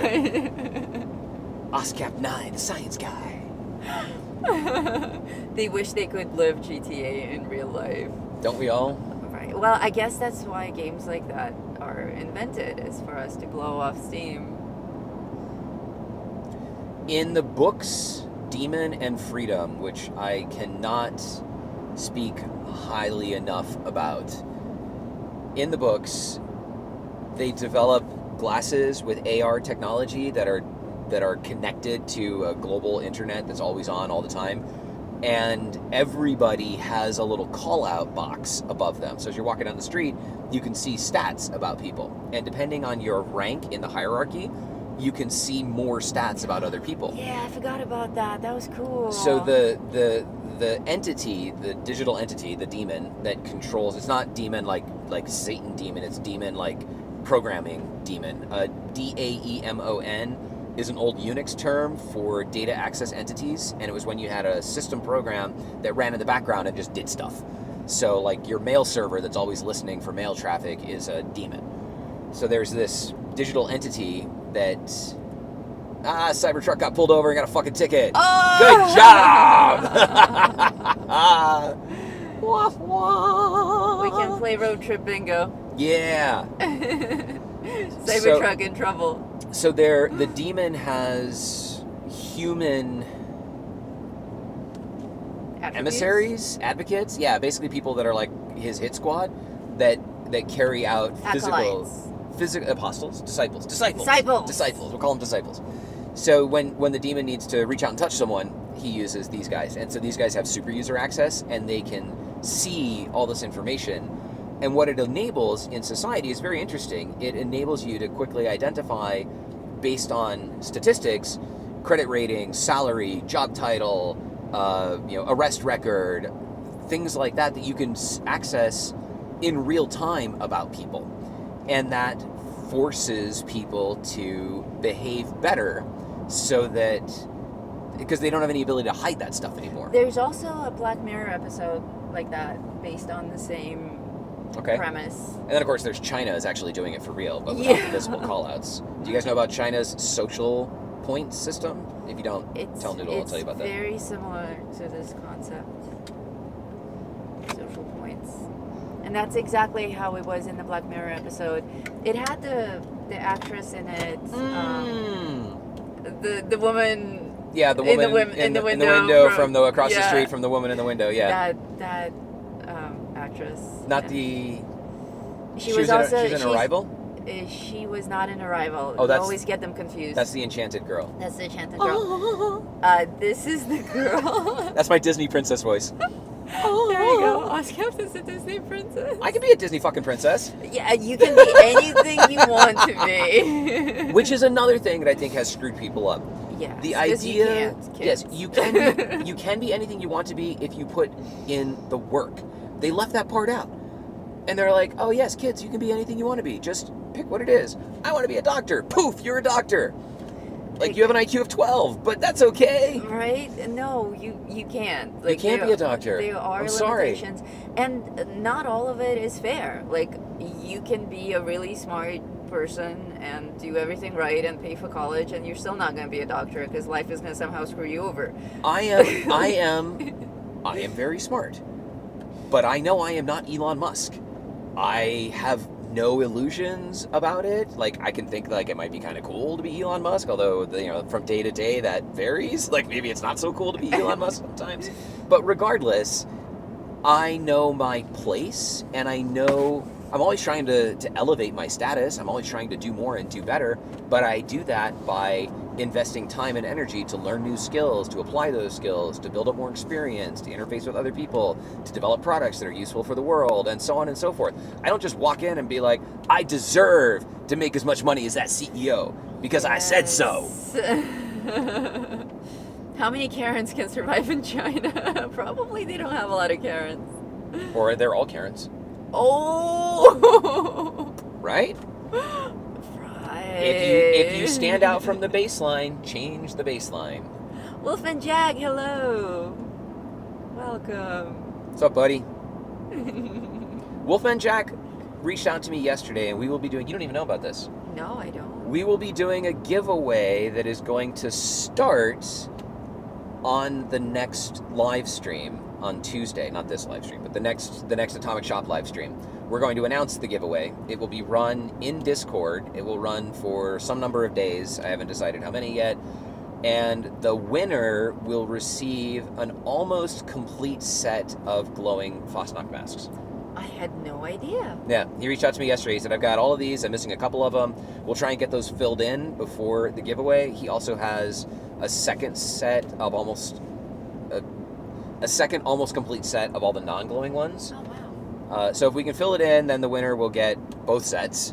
OSCAP 9, the science guy. They wish they could live GTA in real life. Don't we all? Right. Well, I guess that's why games like that are invented, is for us to blow off steam. In the books Demon and Freedom, which I cannot speak highly enough about, in the books they develop glasses with AR technology that are connected to a global internet that's always on all the time, and everybody has a little call-out box above them. So as you're walking down the street, you can see stats about people, and depending on your rank in the hierarchy, you can see more stats about other people. Yeah, I forgot about that. That was cool. So the entity, the digital entity, the demon that controls, it's not demon like Satan demon, it's demon like programming demon. DAEMON is an old Unix term for data access entities, and it was when you had a system program that ran in the background and just did stuff. So like your mail server that's always listening for mail traffic is a demon. So there's this digital entity that Cybertruck got pulled over and got a fucking ticket. Oh! Good job! Wah, wah. We can play road trip bingo. Yeah. Cybertruck in trouble. So the demon has human Attributes? emissaries, advocates. Yeah, basically people that are like his hit squad that carry out physical apostles, disciples. We'll call them disciples. So when the demon needs to reach out and touch someone, he uses these guys, and so these guys have super user access, and they can see all this information. And what it enables in society is very interesting. It enables you to quickly identify, based on statistics, credit rating, salary, job title, arrest record, things like that you can access in real time about people. And that forces people to behave better so that, because they don't have any ability to hide that stuff anymore. There's also a Black Mirror episode like that based on the same premise. And then, of course, there's China is actually doing it for real, but without the visible call-outs. Do you guys know about China's social point system? If you don't, tell Noodle, I'll tell you about that. It's very similar to this concept. Social points. And that's exactly how it was in the Black Mirror episode. It had the actress in it. The woman. Yeah, the woman in the window from the across the street from the woman in the window. Yeah. That actress. Not the. She was also. She's in Arrival. She was not in Arrival. Oh, I always get them confused. That's the Enchanted Girl. That's the Enchanted Girl. This is the girl. That's my Disney princess voice. There you go. Oscar is a Disney princess. I can be a Disney fucking princess. Yeah, you can be anything you want to be. Which is another thing that I think has screwed people up. Yeah. The idea, yes, you can be anything you want to be if you put in the work. They left that part out. And they're like, oh yes, kids, you can be anything you want to be. Just pick what it is. I want to be a doctor. Poof, you're a doctor. Like, you have an IQ of 12, but that's okay. Right? No, you can't. You can't be a doctor. There are limitations. And not all of it is fair. Like, you can be a really smart person and do everything right and pay for college, and you're still not going to be a doctor because life is going to somehow screw you over. I am very smart. But I know I am not Elon Musk. I have no illusions about it. Like, I can think like it might be kind of cool to be Elon Musk, although from day to day that varies. Like, maybe it's not so cool to be Elon Musk sometimes. But regardless, I know my place, and I know I'm always trying to elevate my status. I'm always trying to do more and do better, but I do that by investing time and energy to learn new skills, to apply those skills, to build up more experience, to interface with other people, to develop products that are useful for the world, and so on and so forth. I don't just walk in and be like, I deserve to make as much money as that CEO because I said so. How many Karens can survive in China? Probably they don't have a lot of Karens. Or they're all Karens. Oh! Right? Right. If you stand out from the baseline, change the baseline. Wolfman Jack, hello. Welcome. What's up, buddy? Wolfman Jack reached out to me yesterday, and we will be doing... You don't even know about this. No, I don't. We will be doing a giveaway that is going to start on the next live stream on Tuesday. Not this live stream, but the next Atomic Shop live stream. We're going to announce the giveaway. It will be run in Discord. It will run for some number of days. I haven't decided how many yet. And the winner will receive an almost complete set of glowing Fosnock masks. I had no idea. Yeah, he reached out to me yesterday. He said, I've got all of these. I'm missing a couple of them. We'll try and get those filled in before the giveaway. He also has a second set of almost complete set of all the non-glowing ones. Oh, wow. So if we can fill it in, then the winner will get both sets.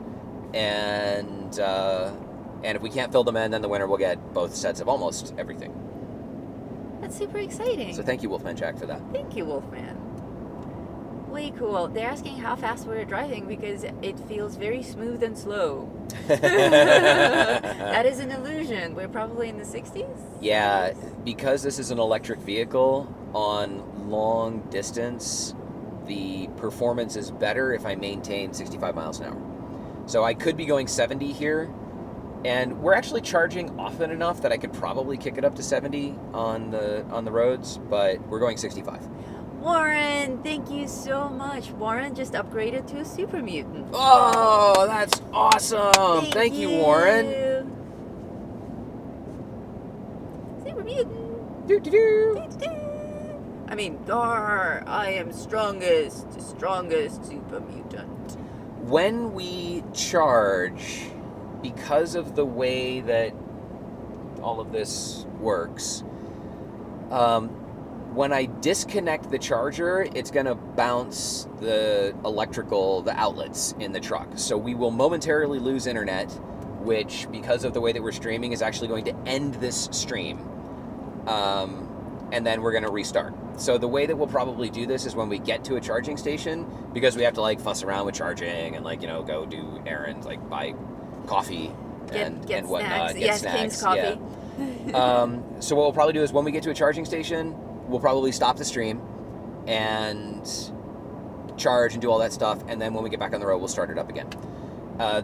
And if we can't fill them in, then the winner will get both sets of almost everything. That's super exciting. So thank you, Wolfman Jack, for that. Thank you, Wolfman. Way cool. They're asking how fast we're driving because it feels very smooth and slow. That is an illusion. We're probably in the 60s? Yeah, because this is an electric vehicle on long distance, the performance is better if I maintain 65 miles an hour. So I could be going 70 here, And we're actually charging often enough that I could probably kick it up to 70 on the roads, but we're going 65. Warren, thank you so much. Warren just upgraded to a super mutant. Oh, that's awesome! Thank you, Warren. Super mutant. Doo-doo-doo. I mean, Gar, I am strongest super mutant. When we charge, because of the way that all of this works, when I disconnect the charger, it's going to bounce the outlets in the truck. So we will momentarily lose internet, which, because of the way that we're streaming, is actually going to end this stream. And then we're going to restart. So the way that we'll probably do this is when we get to a charging station, because we have to like fuss around with charging and like, go do errands, like buy coffee and whatnot. Get snacks. King's coffee. Yeah. So what we'll probably do is when we get to a charging station, we'll probably stop the stream and charge and do all that stuff. And then when we get back on the road, we'll start it up again.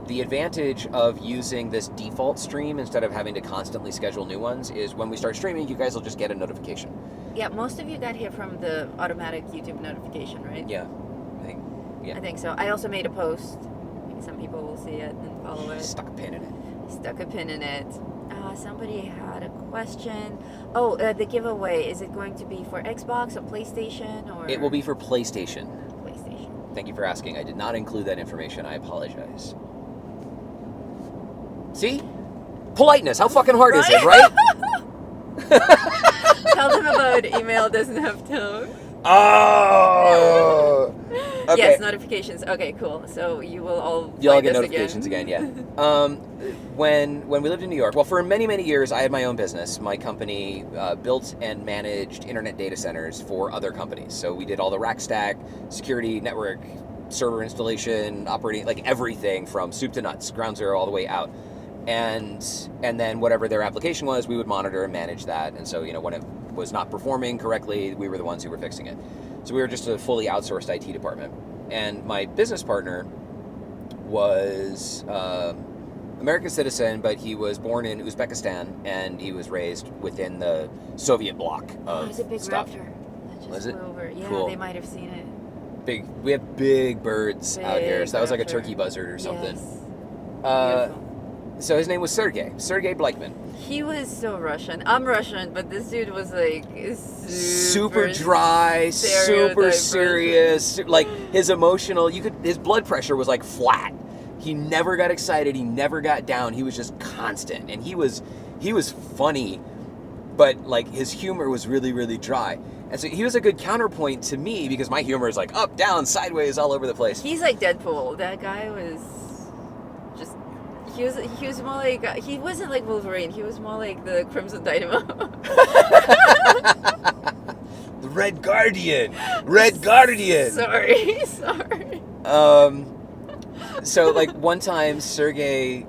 The advantage of using this default stream instead of having to constantly schedule new ones is when we start streaming, you guys will just get a notification. Yeah, most of you got here from the automatic YouTube notification, right? Yeah. I think so. I also made a post. Maybe some people will see it and follow it. Stuck a pin in it. Somebody had a question. Oh, the giveaway. Is it going to be for Xbox or PlayStation? Or It will be for PlayStation. PlayStation. Thank you for asking. I did not include that information. I apologize. See? Politeness. How fucking hard is it, right? Tell them about email doesn't have tone. Oh! Okay. Yes, notifications. Okay, cool. So you'll all get notifications again, yeah. When we lived in New York, well, for many, many years, I had my own business. My company built and managed internet data centers for other companies. So we did all the rack stack, security, network, server installation, operating, like everything from soup to nuts, ground zero all the way out. And then whatever their application was, we would monitor and manage that. And so, when it was not performing correctly, we were the ones who were fixing it. So we were just a fully outsourced IT department. And my business partner was American citizen, but he was born in Uzbekistan, and he was raised within the Soviet bloc of There's a big stuff. raptor that just Was it? flew over. Yeah, Cool. they might have seen it. We have big birds out here, Big so that was like a raptor. turkey buzzard or something. Yes. Beautiful. So his name was Sergey Blakeman. He was so Russian. I'm Russian, but this dude was like Super dry, super serious. Like his his blood pressure was like flat. He never got excited. He never got down. He was just constant, and he was funny, but like his humor was really, really dry. And so he was a good counterpoint to me because my humor is like up, down, sideways, all over the place. He's like Deadpool. That guy was just. He was more like he wasn't like Wolverine. He was more like the Crimson Dynamo. The Red Guardian. Sorry. So like one time Sergey,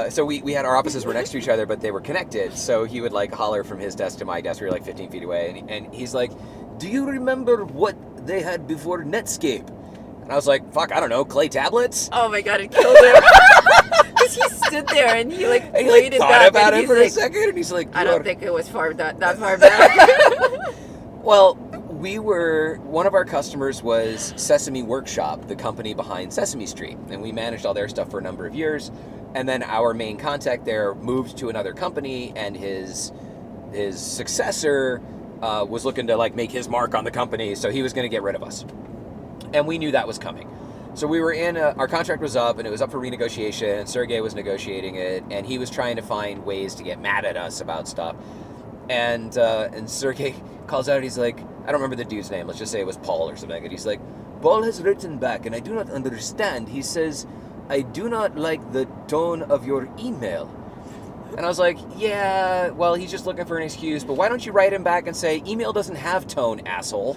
so we had our offices were next to each other, but they were connected. So he would like holler from his desk to my desk. We were like 15 feet away, and he's like, "Do you remember what they had before Netscape?" And I was like, "Fuck, I don't know, clay tablets." Oh my god, it killed him. Because he stood there and he like played it thought back about and it he's for like, a second, and he's like, I don't think it was that far back. Well, one of our customers was Sesame Workshop, the company behind Sesame Street, and we managed all their stuff for a number of years. And then our main contact there moved to another company, and his successor was looking to like make his mark on the company, so he was going to get rid of us. And we knew that was coming. So we were our contract was up, and it was up for renegotiation, and Sergey was negotiating it, and he was trying to find ways to get mad at us about stuff. And Sergey calls out, and he's like, I don't remember the dude's name, let's just say it was Paul or something, and he's like, Paul has written back, and I do not understand. He says, I do not like the tone of your email. And I was like, yeah, well, he's just looking for an excuse, but why don't you write him back and say, email doesn't have tone, asshole.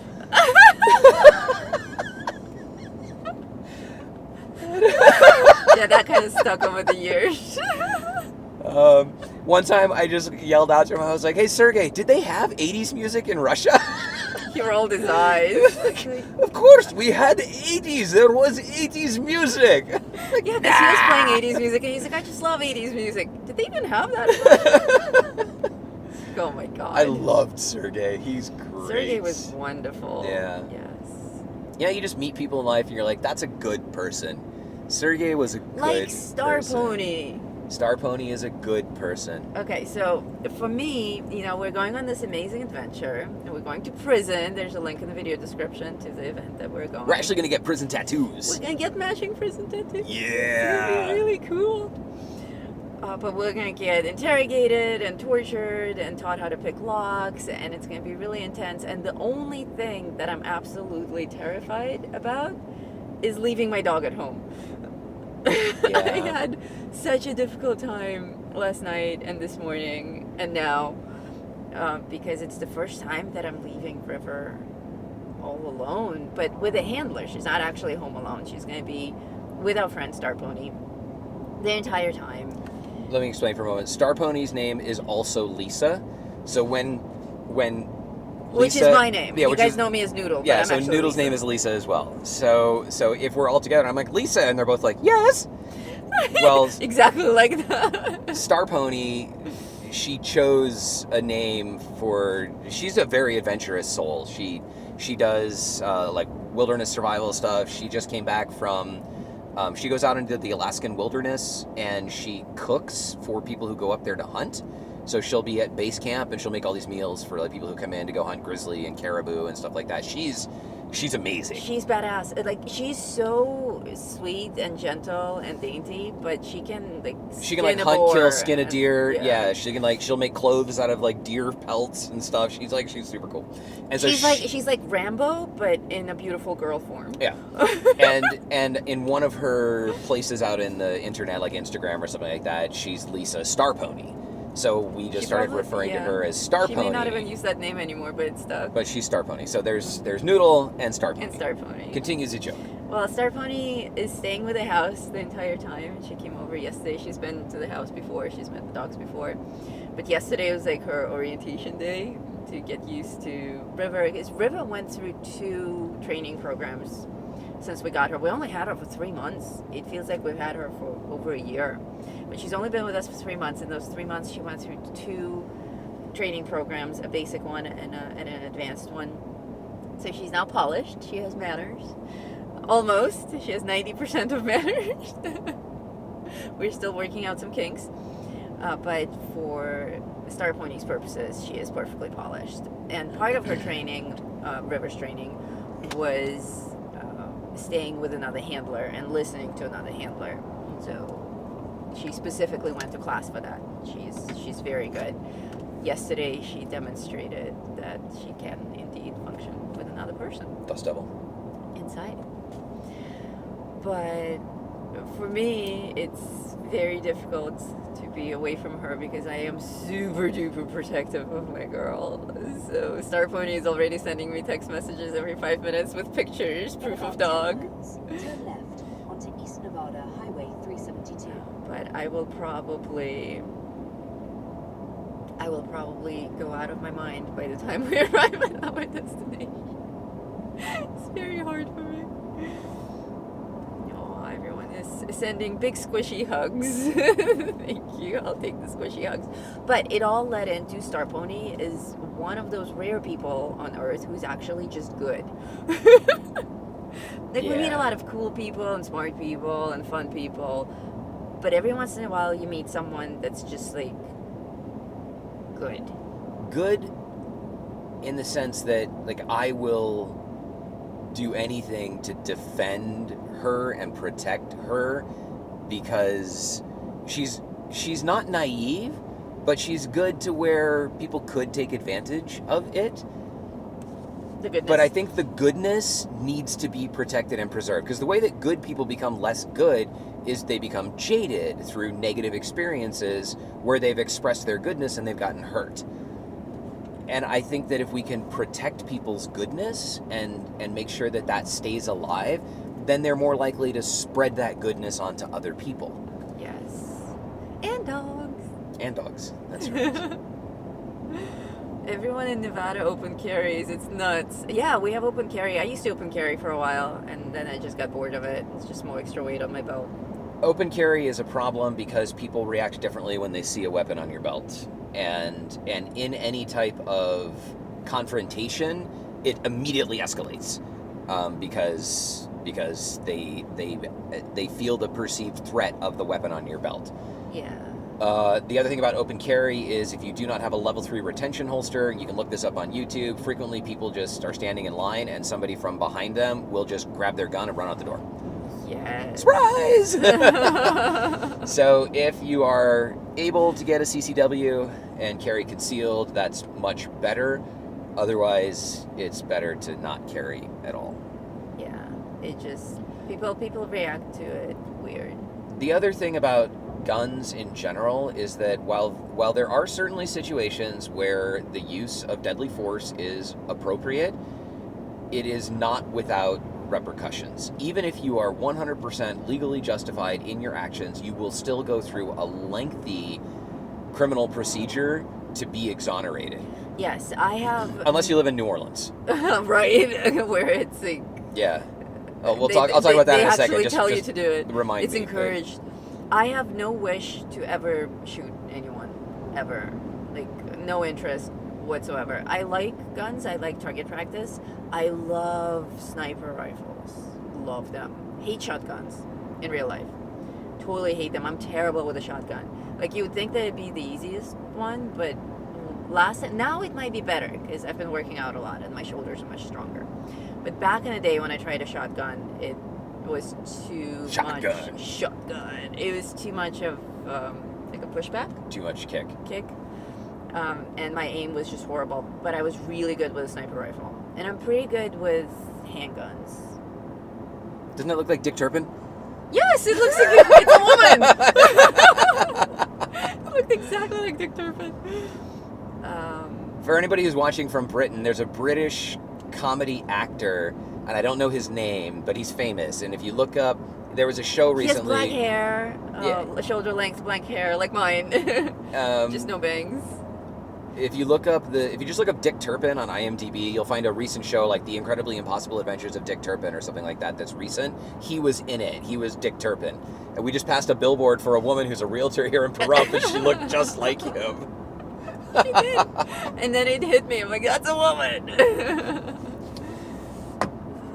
Yeah, that kind of stuck over the years. One time I just yelled out to him, I was like, hey, Sergey, did they have 80s music in Russia? He rolled his eyes. Of course, we had 80s. There was 80s music. Like, Yeah, because he was playing 80s music, and he's like, I just love 80s music. Did they even have that? Oh my god. I loved Sergey. He's great. Sergey was wonderful. Yeah. Yes. Yeah, you just meet people in life and you're like, that's a good person. Sergey was a good Like Star person. Pony. Star Pony is a good person. Okay, so for me, we're going on this amazing adventure, and we're going to prison. There's a link in the video description to the event that we're going. We're actually going to get prison tattoos. We're going to get matching prison tattoos. Yeah. It's going to be really cool. But we're going to get interrogated and tortured and taught how to pick locks, and it's going to be really intense. And the only thing that I'm absolutely terrified about is leaving my dog at home. Yeah. I had such a difficult time last night and this morning and now because it's the first time that I'm leaving River all alone, but with a handler. She's not actually home alone. She's going to be with our friend Star Pony the entire time. Let me explain for a moment. Star Pony's name is also Lisa. So when Which Lisa, is my name. Yeah, you which guys is, know me as Noodle. But Yeah, I'm so actually Noodle's Lisa. name is Lisa as well. So if we're all together, I'm like, Lisa, and they're both like, yes. Well, exactly like that. Star Pony, she chose a name she's a very adventurous soul. She does like wilderness survival stuff. She just came back from, she goes out into the Alaskan wilderness and she cooks for people who go up there to hunt. So she'll be at base camp and she'll make all these meals for like people who come in to go hunt grizzly and caribou and stuff like that. She's amazing. She's badass. Like, she's so sweet and gentle and dainty, but she can like hunt, kill, skin a and- deer. Yeah, she'll make clothes out of like deer pelts and stuff. She's super cool. And so she's like Rambo, but in a beautiful girl form. Yeah. and in one of her places out in the internet, like Instagram or something like that, she's Lisa Star Pony. So we just started referring to her as Star Pony. She may not even use that name anymore, but it's stuck. But she's Star Pony. So there's Noodle and Star Pony. And Star Pony. Continues a joke. Well, Star Pony is staying with the house the entire time. She came over yesterday. She's been to the house before. She's met the dogs before. But yesterday was like her orientation day to get used to River. Because River went through 2 training programs since we got her. We only had her for 3 months. It feels like we've had her for over a year. But she's only been with us for 3 months. In those 3 months, she went through 2 training programs, a basic one and an advanced one. So she's now polished. She has manners. Almost. She has 90% of manners. We're still working out some kinks. But for Star Pony's purposes, she is perfectly polished. And part of her training, River's training, was staying with another handler and listening to another handler. So she specifically went to class for that. She's very good. Yesterday, she demonstrated that she can indeed function with another person. Dust Devil. Inside. But for me, it's very difficult to be away from her because I am super duper protective of my girl. So Star Pony is already sending me text messages every 5 minutes with pictures, proof of dog. Turn left onto East Nevada Highway 372. But I will probably go out of my mind by the time we arrive at our destination. It's very hard for me. Oh, everyone is sending big squishy hugs. Thank you. I'll take the squishy hugs. But it all led into Star Pony is one of those rare people on Earth who's actually just good. Like, we meet a lot of cool people and smart people and fun people, but every once in a while you meet someone that's just like good. Good in the sense that like I will do anything to defend her and protect her because she's not naive, but she's good to where people could take advantage of it. The goodness. But I think the goodness needs to be protected and preserved because the way that good people become less good is they become jaded through negative experiences where they've expressed their goodness and they've gotten hurt. And I think that if we can protect people's goodness and make sure that that stays alive, then they're more likely to spread that goodness onto other people. Yes. And dogs. And dogs. That's right. Everyone in Nevada open carries. It's nuts. Yeah, we have open carry. I used to open carry for a while, and then I just got bored of it. It's just more extra weight on my belt. Open carry is a problem because people react differently when they see a weapon on your belt. And in any type of confrontation, it immediately escalates because they feel the perceived threat of the weapon on your belt. Yeah. The other thing about open carry is if you do not have a level 3 retention holster, you can look this up on YouTube. Frequently, people just are standing in line and somebody from behind them will just grab their gun and run out the door. Yes. Surprise! So if you are able to get a CCW and carry concealed, that's much better. Otherwise, it's better to not carry at all. Yeah. It just people react to it weird. The other thing about guns in general is that while there are certainly situations where the use of deadly force is appropriate, it is not without repercussions. Even if you are 100% legally justified in your actions, you will still go through a lengthy criminal procedure to be exonerated. Yes, I have. Unless you live in New Orleans. Right, where it's like. Yeah. Oh, I'll talk about that in a second. They actually tell you to do it. Remind it's me. Encouraged. I have no wish to ever shoot anyone, ever. Like, no interest whatsoever. I like guns. I like target practice. I love sniper rifles. Love them. Hate shotguns in real life. Totally hate them. I'm terrible with a shotgun. Like, you would think that it'd be the easiest one, but now it might be better because I've been working out a lot and my shoulders are much stronger. But back in the day when I tried a shotgun, it was too much shotgun. It was too much of like a pushback. Too much kick. And my aim was just horrible. But I was really good with a sniper rifle, and I'm pretty good with handguns. Doesn't that look like Dick Turpin? Yes, it looks like it's a woman. It looked exactly like Dick Turpin. For anybody who's watching from Britain, there's a British comedy actor, and I don't know his name, but he's famous. And if you look up, there was a show recently. He has black hair, shoulder length black hair, like mine. Just no bangs. If you just look up Dick Turpin on IMDb, you'll find a recent show like The Incredibly Impossible Adventures of Dick Turpin or something like that that's recent. He was in it. He was Dick Turpin. And we just passed a billboard for a woman who's a realtor here in Pahrump, and she looked just like him. She did. And then it hit me. I'm like, that's a woman.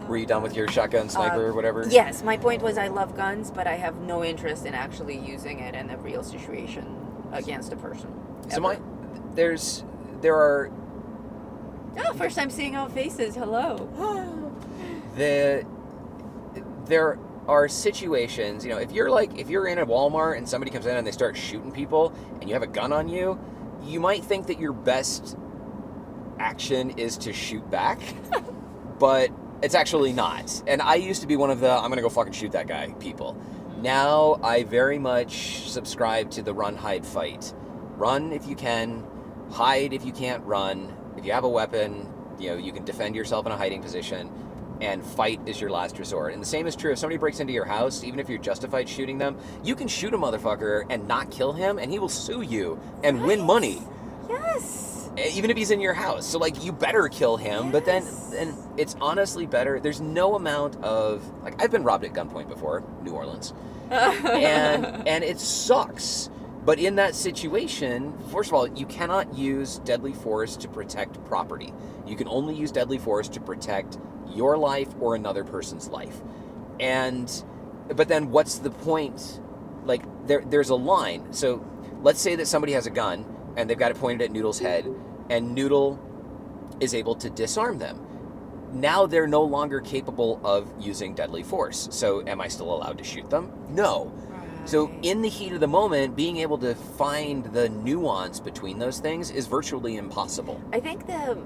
Were you done with your shotgun, sniper, or whatever? Yes. My point was I love guns, but I have no interest in actually using it in a real situation against a person. So there are... Oh, first time seeing our faces. Hello. There are situations, if you're in a Walmart and somebody comes in and they start shooting people and you have a gun on you, you might think that your best action is to shoot back, but it's actually not. And I used to be one of the, I'm going to go fucking shoot that guy people. Now I very much subscribe to the run, hide, fight. Run if you can, hide if you can't run. If you have a weapon, you can defend yourself in a hiding position, and fight is your last resort. And the same is true if somebody breaks into your house, even if you're justified shooting them, you can shoot a motherfucker and not kill him, and he will sue you and win money. Yes. Even if he's in your house. So, you better kill him, but then it's honestly better. There's no amount of, I've been robbed at gunpoint before, New Orleans, and it sucks. But in that situation, first of all, you cannot use deadly force to protect property. You can only use deadly force to protect your life or another person's life. But then what's the point? There's a line. So let's say that somebody has a gun and they've got it pointed at Noodle's head, and Noodle is able to disarm them. Now they're no longer capable of using deadly force. So am I still allowed to shoot them? No. So in the heat of the moment, being able to find the nuance between those things is virtually impossible. I think the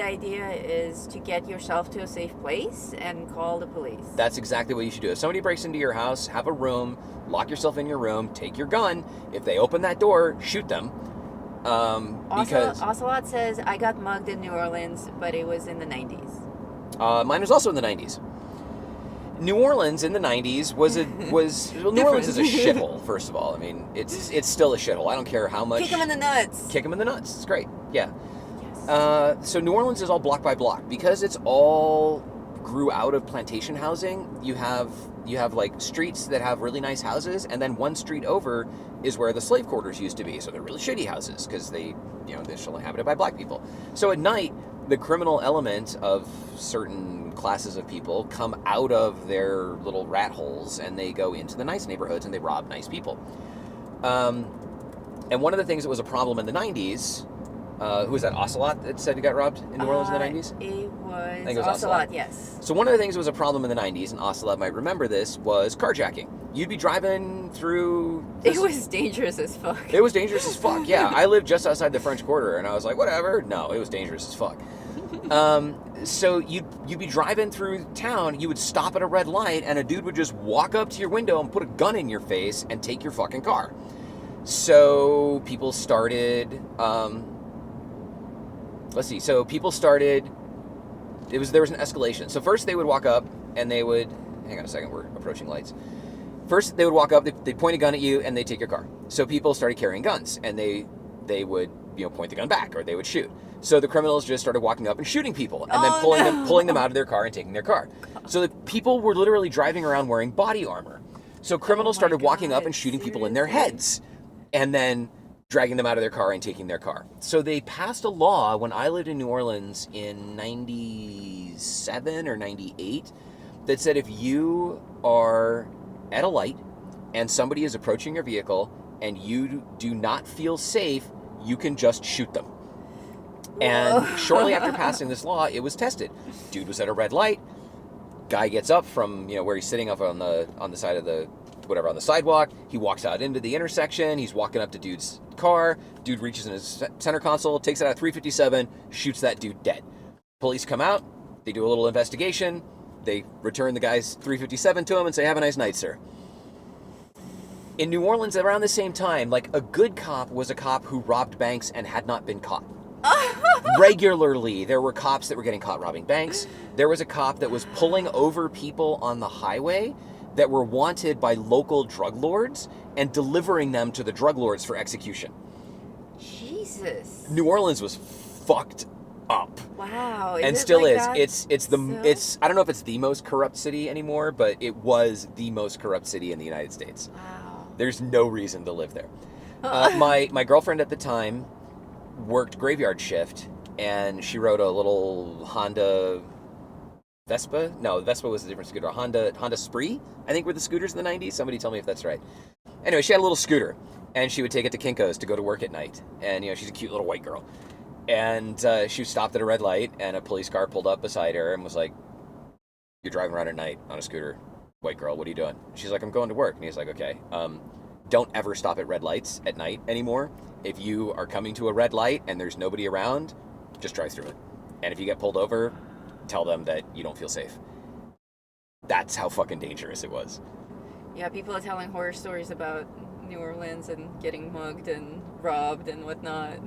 idea is to get yourself to a safe place and call the police. That's exactly what you should do. If somebody breaks into your house, have a room, lock yourself in your room, take your gun. If they open that door, shoot them. Because Ocelot says, I got mugged in New Orleans, but it was in the 90s. Mine was also in the 90s. New Orleans in the 90s was New Orleans is a shithole, first of all. I mean, it's still a shithole. I don't care how much. Kick him in the nuts. Kick him in the nuts. It's great. Yeah. Yes. So New Orleans is all block by block because it's all grew out of plantation housing. You have like streets that have really nice houses, and then one street over is where the slave quarters used to be. So they're really shitty houses because they're still inhabited by black people. So at night, the criminal element of certain classes of people come out of their little rat holes and they go into the nice neighborhoods and they rob nice people. And one of the things that was a problem in the 90s, who was that, Ocelot, that said he got robbed in New Orleans in the 90s? I think it was Ocelot, yes. So one of the things that was a problem in the 90s, and Ocelot might remember this, was carjacking. You'd be driving through... It was dangerous as fuck. It was dangerous as fuck, yeah. I lived just outside the French Quarter, and I was like, whatever. No, it was dangerous as fuck. So you'd be driving through town, you would stop at a red light, and a dude would just walk up to your window and put a gun in your face and take your fucking car. So people started... So people started... There was an escalation. So first they would walk up and they would... Hang on a second, we're approaching lights. First they would walk up, they'd point a gun at you, and they'd take your car. So people started carrying guns, and they would point the gun back, or they would shoot. So the criminals just started walking up and shooting people, and then pulling them out of their car and taking their car. So the people were literally driving around wearing body armor. So criminals started walking up and shooting people in their heads, and then dragging them out of their car and taking their car. So they passed a law when I lived in New Orleans in 97 or 98 that said if you are at a light and somebody is approaching your vehicle and you do not feel safe, you can just shoot them. And shortly after passing this law, it was tested. Dude was at a red light. Guy gets up from where he's sitting up on the side of the on the sidewalk. He walks out into the intersection. He's walking up to dude's car. Dude reaches in his center console, takes out a .357, shoots that dude dead. Police come out. They do a little investigation. They return the guy's .357 to him and say, "Have a nice night, sir." In New Orleans, around the same time, like, a good cop was a cop who robbed banks and had not been caught. Regularly, there were cops that were getting caught robbing banks. There was a cop that was pulling over people on the highway that were wanted by local drug lords and delivering them to the drug lords for execution. Jesus. New Orleans was fucked up. Wow. And still is. It's I don't know if it's the most corrupt city anymore, but it was the most corrupt city in the United States. Wow. There's no reason to live there. My girlfriend at the time worked graveyard shift, and she rode a little Honda Vespa. No, Vespa was a different scooter. Honda Spree, I think, were the scooters in the 90s. Somebody tell me if that's right. Anyway, she had a little scooter, and she would take it to Kinko's to go to work at night. And, she's a cute little white girl. And she stopped at a red light, and a police car pulled up beside her and was like, "You're driving around at night on a scooter, white girl, what are you doing?" She's like, "I'm going to work." And he's like, "Okay, don't ever stop at red lights at night anymore. If you are coming to a red light and there's nobody around, just drive through it. And if you get pulled over, tell them that you don't feel safe." That's how fucking dangerous it was. Yeah, people are telling horror stories about New Orleans and getting mugged and robbed and whatnot.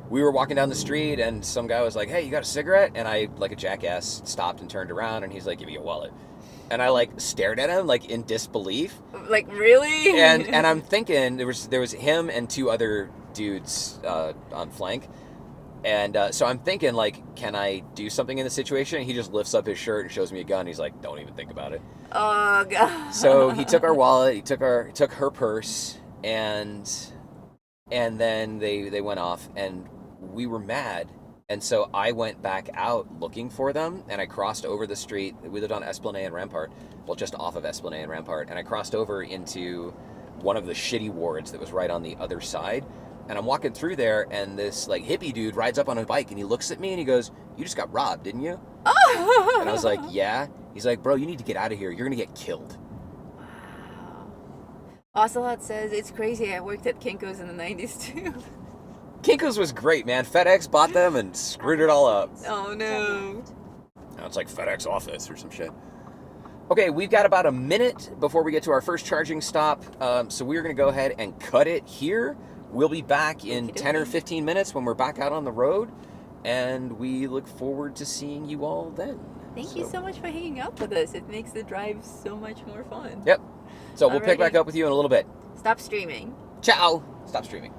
We were walking down the street and some guy was like, "Hey, you got a cigarette?" And I, like a jackass, stopped and turned around, and he's like, "Give me your wallet." And I, like, stared at him, like, in disbelief. Like, really? And I'm thinking, there was him and two other dudes on flank. And so I'm thinking, like, can I do something in the situation? And he just lifts up his shirt and shows me a gun. He's like, "Don't even think about it." Oh, God. So he took our wallet, he took her purse, and then they went off, and we were mad. And so I went back out looking for them, and I crossed over the street. We lived on Esplanade and Rampart, well, just off of Esplanade and Rampart, and I crossed over into one of the shitty wards that was right on the other side. And I'm walking through there, and this, like, hippie dude rides up on a bike, and he looks at me, and he goes, "You just got robbed, didn't you?" And I was like, "Yeah." He's like, "Bro, you need to get out of here. You're going to get killed." Wow. Ocelot says, "It's crazy. I worked at Kinko's in the 90s, too." Kinko's was great, man. FedEx bought them and screwed it all up. Oh, no. Now it's like FedEx Office or some shit. Okay, we've got about a minute before we get to our first charging stop, so we're going to go ahead and cut it here. We'll be back in 10 or 15 minutes when we're back out on the road, and we look forward to seeing you all then. Thank you so much for hanging out with us. It makes the drive so much more fun. Yep. So we'll pick back up with you in a little bit. Stop streaming. Ciao. Stop streaming.